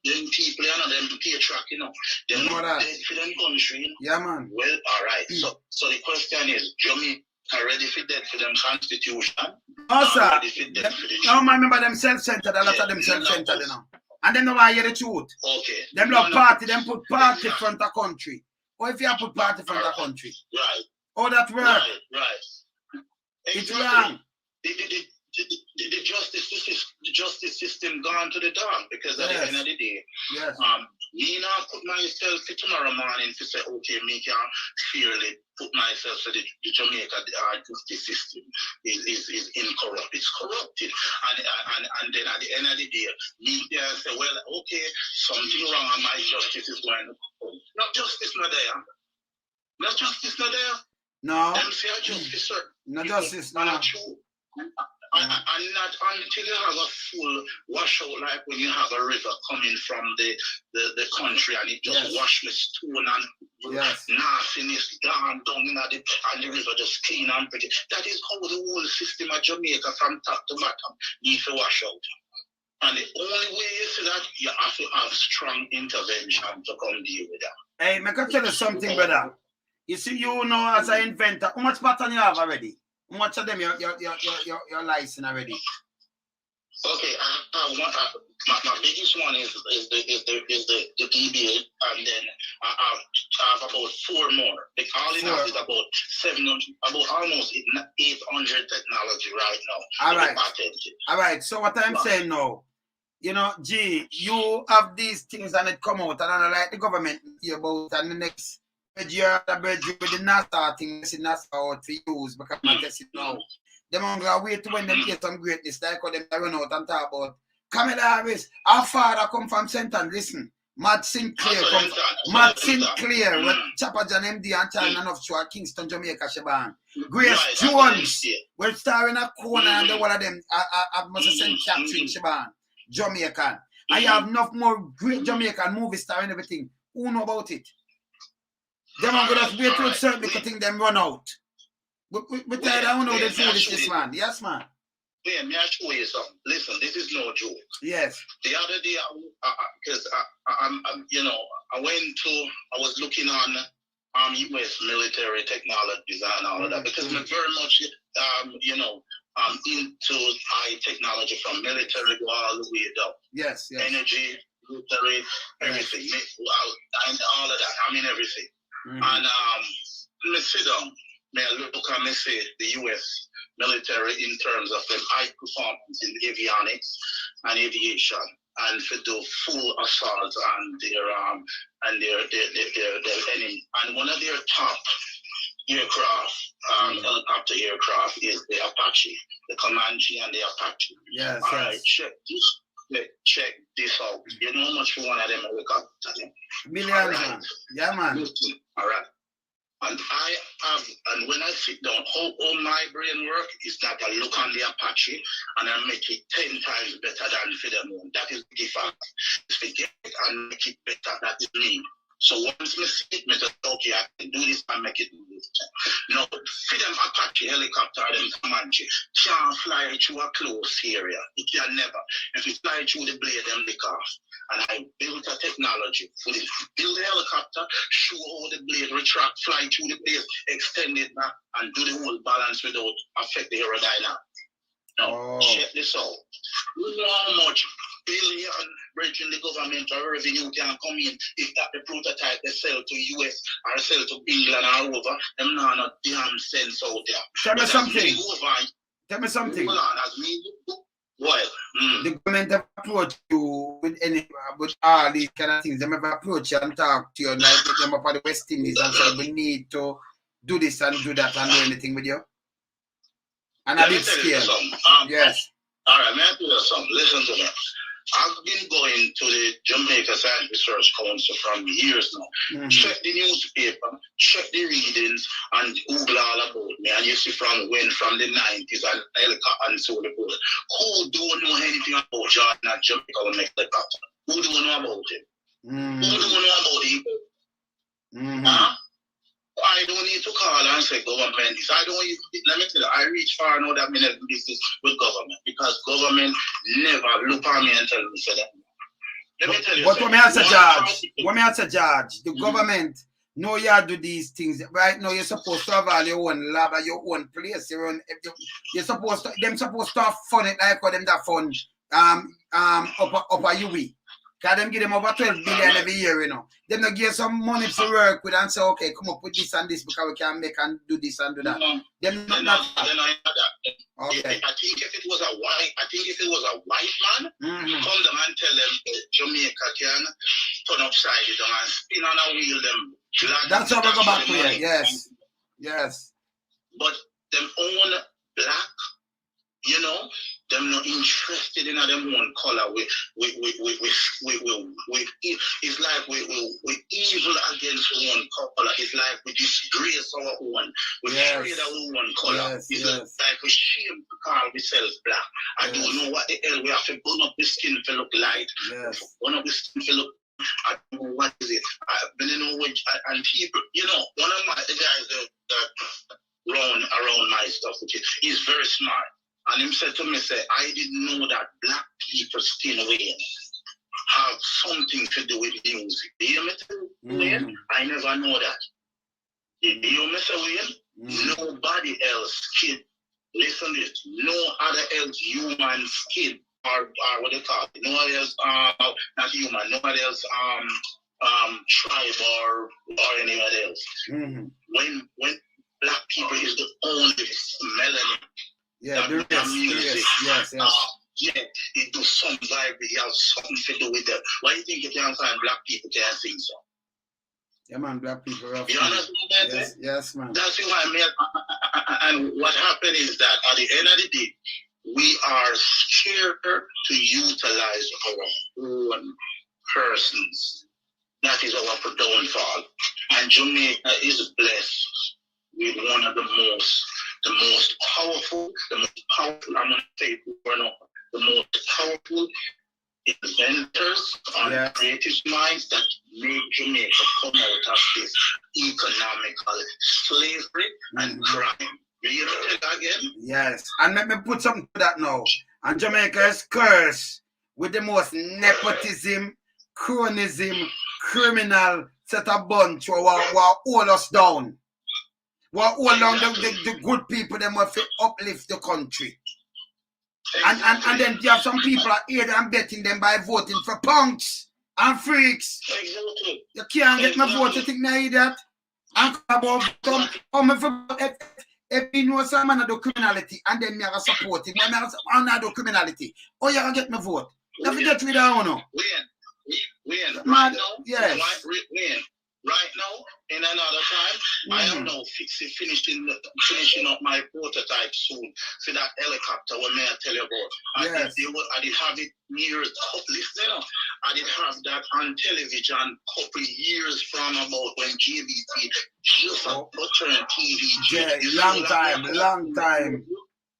them people and them patriot, you know, they're not dead for them country, you know? Yeah man. Well, alright. So the question is, Jamaica ready for that for them constitution? No sir. No man, remember them self-centered, a lot of them self-centered, you know. And them don't want to hear the truth. Okay. Them love party, them put party front of country. Or if you have put party front of country. Right. Oh, that work. Right. It's wrong. The justice system gone to the dog because at the end of the day, me now put myself for tomorrow morning to say, okay, me can fairly put myself to the Jamaica justice system is incorrupt. It's corrupted. And then at the end of the day, me can say, well, okay, something wrong and my justice is going to come. Not justice not there. Not justice not there. No. Them say justice, sir. No justice, no. And not until you have a full washout, like when you have a river coming from the country and it just wash the stone and nastiness down and the river just clean and pretty. That is how the whole system of Jamaica from top to bottom needs to wash out. And the only way you see that, you have to have strong intervention to come deal with that. Hey, make I tell you something, brother. You see, you know, as an inventor, how much pattern you have already? How much of them your license already? Okay, my biggest one is the DBA, and then I have about 4 more. All in all is about 700, about almost 800 technology right now. All right. All right. So what I'm saying now, you know, G, you have these things and it come out, and I like the government hear about and the next. You're the bridge with the NASA thing, the NASA out to use because I guess it now. Them on go wait when them get some greatness, like how them run out and talk about Kamala Harris. Our father come from Senton, listen. Matt Sinclair come from Matt Sinclair with Chopper John MD and China enough to Kingston, Jamaica, Shaban. Grace Jones will star in a corner and the one of them I must have sent Catherine Shaban, Jamaican. I have enough more great Jamaican movie star and everything. Who know about it? Them are going to wait till certain little thing them run out. We tired of know the foolishness, man. Yes, man. Yeah, may I show you something? Listen, this is no joke. Yes. The other day, because I was looking on U.S. military technologies and all of that because I'm very much, into high technology from military to all the way down. Yes. Energy, military, everything, and all of that. I mean everything. And let me sit down. May I look and say the U.S. military in terms of the high performance in avionics and aviation, and for the full assault on their enemy. And one of their top aircraft, helicopter aircraft, is the Apache, the Comanche and the Apache. Yes. All right, check this out. You know how much one of them helicopters? Millions, man. Yeah, man. All right. And I have And when I sit down, how my brain work is that I look on the Apache and I make it 10 times better than for them. That is the fact. If I get it and make it better, that is me. So once I see it, I say, okay, I can do this and make it do this. Now, for them Apache helicopter, them Comanche, can't fly through a closed area. It can never. If it fly through the blade, them lick off. And I built a technology for it. Build the helicopter, show how the blade retract, fly through the blade, extend it back, and do the whole balance without affect the aerodynamic. Now, check this out. You know how much billion bridging the government or revenue can come in if that the prototype they sell to US or sell to England or over, them not a damn sense out there. Tell me something. Tell me something. Hold on, as me well, the government have approached you with all these kind of things. They have approached you and talk to you, like put them up at the West Indies and say we need to do this and do that and do anything with you. And I did scare. Yes. All right, may I tell you something? Listen to me. I've been going to the Jamaica Science Research Council from years now. Check the newspaper, check the readings, and Google all about me. And you see from the 90s and so the board. Who don't know anything about Jordan and Jamaica will make the cut? Who don't know about it? Who don't know about it? Huh? I don't need to call and say government this. I don't even, let me tell you, I reach far now that I never do business with government because government never look at me and tell me say that. Let me tell you. What me answer, Judge? What me answer, Judge? The government know you do these things. Right now, you're supposed to have all your own lab, your own place, your own. You're supposed to. Them supposed to have fun it like how them that fun. Up a UE. Because them give them over 12 billion every year, you know. Them not give some money to work with and say, okay, come up with this and this because we can make and do this and do that. Them not okay. I think if it was a white man, come them and tell them Jamaica can turn upside down and spin on a wheel them. That's how we go back to it. Yes. Yes. But them own black, you know, them not interested in them one color. It's like we evil against one color. It's like we disgrace our own. We trade our one color. It's like we shame to call ourselves black. I don't know what the hell we have to burn up the skin to look light. Burn up the skin to look. I don't know what is it. You know, and people, you know, one of the guys that around my stuff, which is very smart. And him said to me, I didn't know that black people skin away have something to do with music. Do you hear me? I never know that. Do you miss Wayne? Nobody else skin. Listen to this. No other else human skin or what they call it. No other else not human, nobody else tribe or anybody else. When black people is the only melanin. Yeah, music. Yes. Yeah, it do some vibe, it has something to do with them. Why do you think you can't find black people can't sing so? Yeah, man, black people are. You understand? Yes, man. That's why and what happened is that at the end of the day, we are scared to utilize our own persons. That is our downfall. And Jamaica is blessed with one of the most powerful, I'm going to say the most powerful inventors and creative minds that make Jamaica come out of this economical slavery and crime. Will you hear that again? Yes, and let me put something to that now. And Jamaica is cursed with the most nepotism, cronyism, criminal set a bunch who hold us down. What hold down the good people, they must uplift the country. And then you have some people are here and betting them by voting for punks and freaks. Exactly. You can't get my vote, you think I hear that? And about if you know some man do criminality and then me have support him, when I do criminality, oh you can get my vote. You have to get rid of honor. When right now, yes. Right now, in another time, I am now finishing up my prototype soon for that helicopter when I tell you about. I did have it near listen, I did have that on television a couple years from about when JBC just turned TV. Yeah, long time.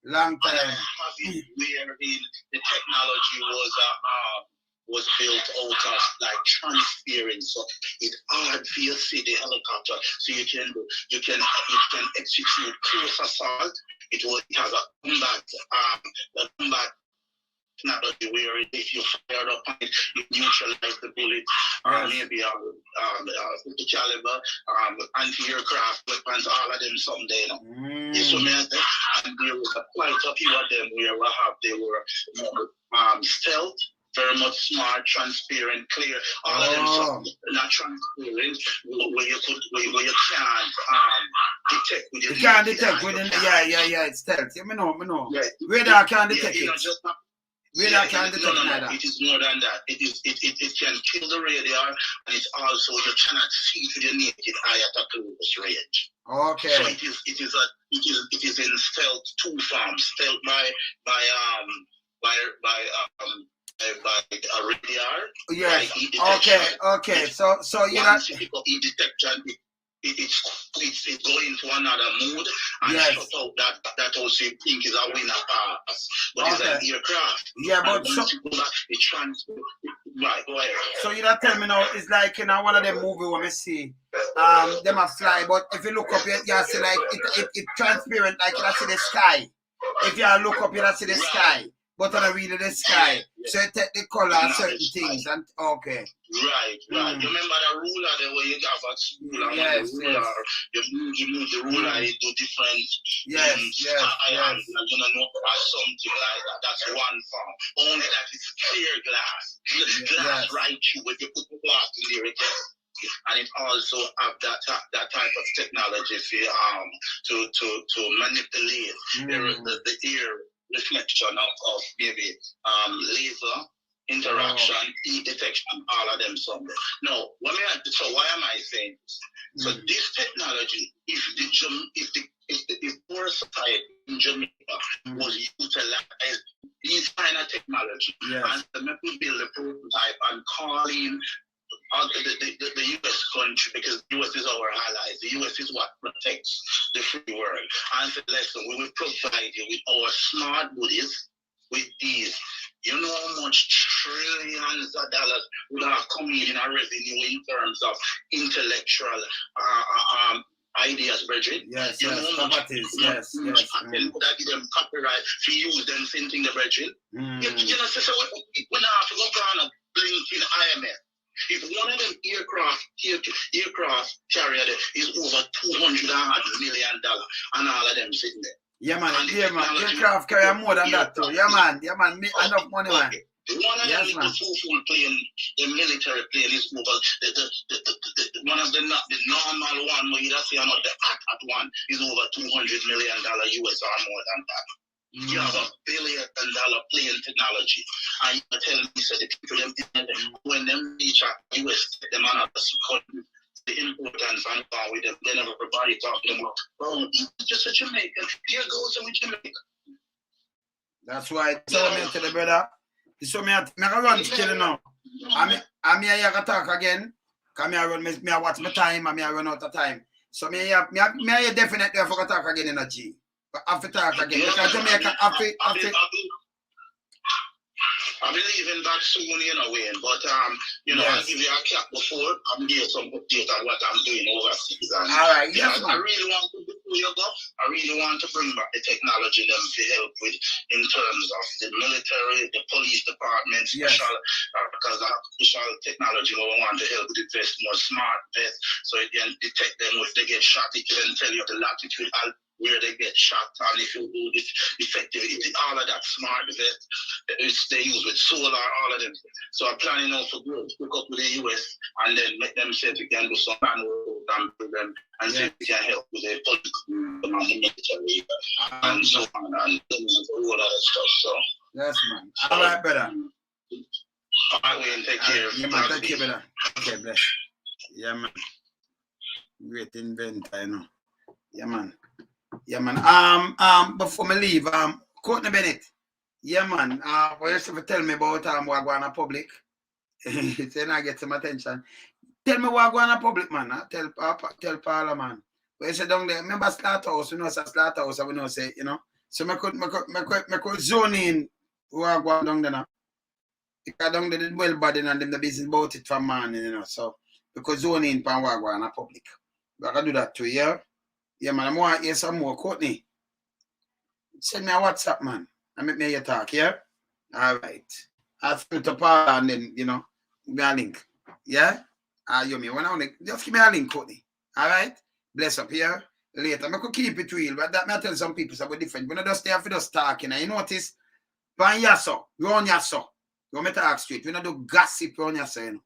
And I have it where the technology was built out of like transference, so it's hard for you to see the helicopter, so you can execute close assault. It has a combat technology where if you fire up on it, you neutralize the bullet, or maybe 50 caliber, anti-aircraft weapons, all of them someday, you know. So and there was quite a few of them where they were stealth, very much smart, transparent, clear. All of them not transparent, where you can't detect within. You can't detect within. Yeah. It's stealth. Yeah, me know. Yeah. Radar can't detect it. Radar can't detect that. It is more than that. It can kill the radar, and it's also you cannot see it with your naked eye at a close range. Okay. So it is in stealth two forms. Stealth by a radar. Yes. Okay. So you once you pick up heat detection, it's going to another mood and shut out that also you think is a winner pass. But it's an aircraft. Yeah, but so it transfers. Right, go ahead. So you don't tell me now, it's like one of them movies when we see them a fly, but if you look up you see like it transparent, like you see the sky. If you look up you see the sky. But I don't read the sky. So you take the color of certain things and okay. Right. You remember the ruler the way you have a ruler? Yes. You move the ruler into different Yes. You know, something like that. That's one form. Only that it's clear glass. Glass right through if you put the glass in there again. And it also have that type of technology for to manipulate the air reflection of maybe laser interaction, heat detection, all of them somewhere. Now, so why am I saying this? So this technology, if our society in Jamaica was utilized these kind of technology and we build a prototype and call in the U.S. country, because the U.S. is our allies. The U.S. is what protects the free world. And so listen, we will provide you with our smart buddies, with these. You know how much trillions of dollars would have come in a revenue in terms of intellectual ideas, Bridget. Yes, you know how much, yes. And that give them copyright to use them same thing, the Bridget. You know, so we now have to go down a blink in IMF. If one of them aircraft carrier is over $200 million, and all of them sitting there. Yeah, man. Aircraft carrier more than that too. Yeah, man. Enough money, man. One of them is the full plane, the military plane is over. One of the normal one, where you see another at one, is over $200 million US or more than that. You have $1 billion plane technology, and you tell me so the people when them reach out, US take them on the importance and power with them. Then everybody talking about, just a Jamaican. Here goes with Jamaica. That's why I tell me to the brother. So me run still now. I'm here to talk again. Come here run me watch my time and me run out of time. So me definitely have to talk again in a G. But after talk again, because Jamaica after I'll be leaving back soon, Wayne. But I'll give you a cap before I'm here some update on what I'm doing overseas. And, all right, I really want to before you go. I really want to bring back the technology them to help with in terms of the military, the police department, special because I have special technology where we want to help with the vest, more smart vest, so it can detect them if they get shot. It can tell you the latitude where they get shot, and if you do this effectively, all of that smart vest, they use with solar, all of them. So I'm planning now to go hook up with the US and then make them say we can do some manual and them and see if we can help with the police and the military and so on and all of that stuff. So yes, man. All right, brother. All right, Wayne, take care. Yeah, man, thank you, brother. Okay, bless. Yeah, man. Great inventor, you know. Yeah, man. Yeah, man. Before me leave, Courtney Bennett. Yeah, man. What you have to tell me about what going on public? Then I get some attention. Tell me what go on a public, man. Tell Parliament. But you say down there, remember slaughterhouse, we know it's a slaughterhouse, we know say, you know. So I could zone in who are going down there now. Because down there, the well body and them the business about it from morning, you know. So because zone in pan what go on a public. But I can do that too, yeah? Yeah, man, I want to hear some more, Courtney. Send me a WhatsApp, man. And make me your talk, yeah? All right. I'll send it to Paul and then, you know, give me a link. Yeah? You me one only. Just give me a link, Courtney. All right? Bless up here. Later. I could keep it real, but that may tell some people something different. We're not just there for just talking. And you notice, pan yaso, go on yaso. You want me to talk straight. We don't do gossip on yaso, you know.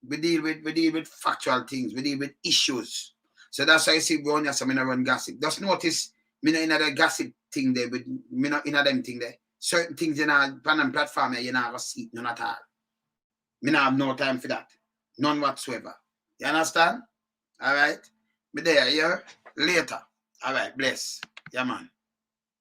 We deal with factual things. We deal with issues. So that's why I see go on yaso, I don't run gossip. Just notice, me not in the gossip thing there, but me not in them thing there. Certain things in a platform you not see none at all. Me not have no time for that. None whatsoever. You understand? All right? Be there, yeah? Later. All right, bless. Yeah, man.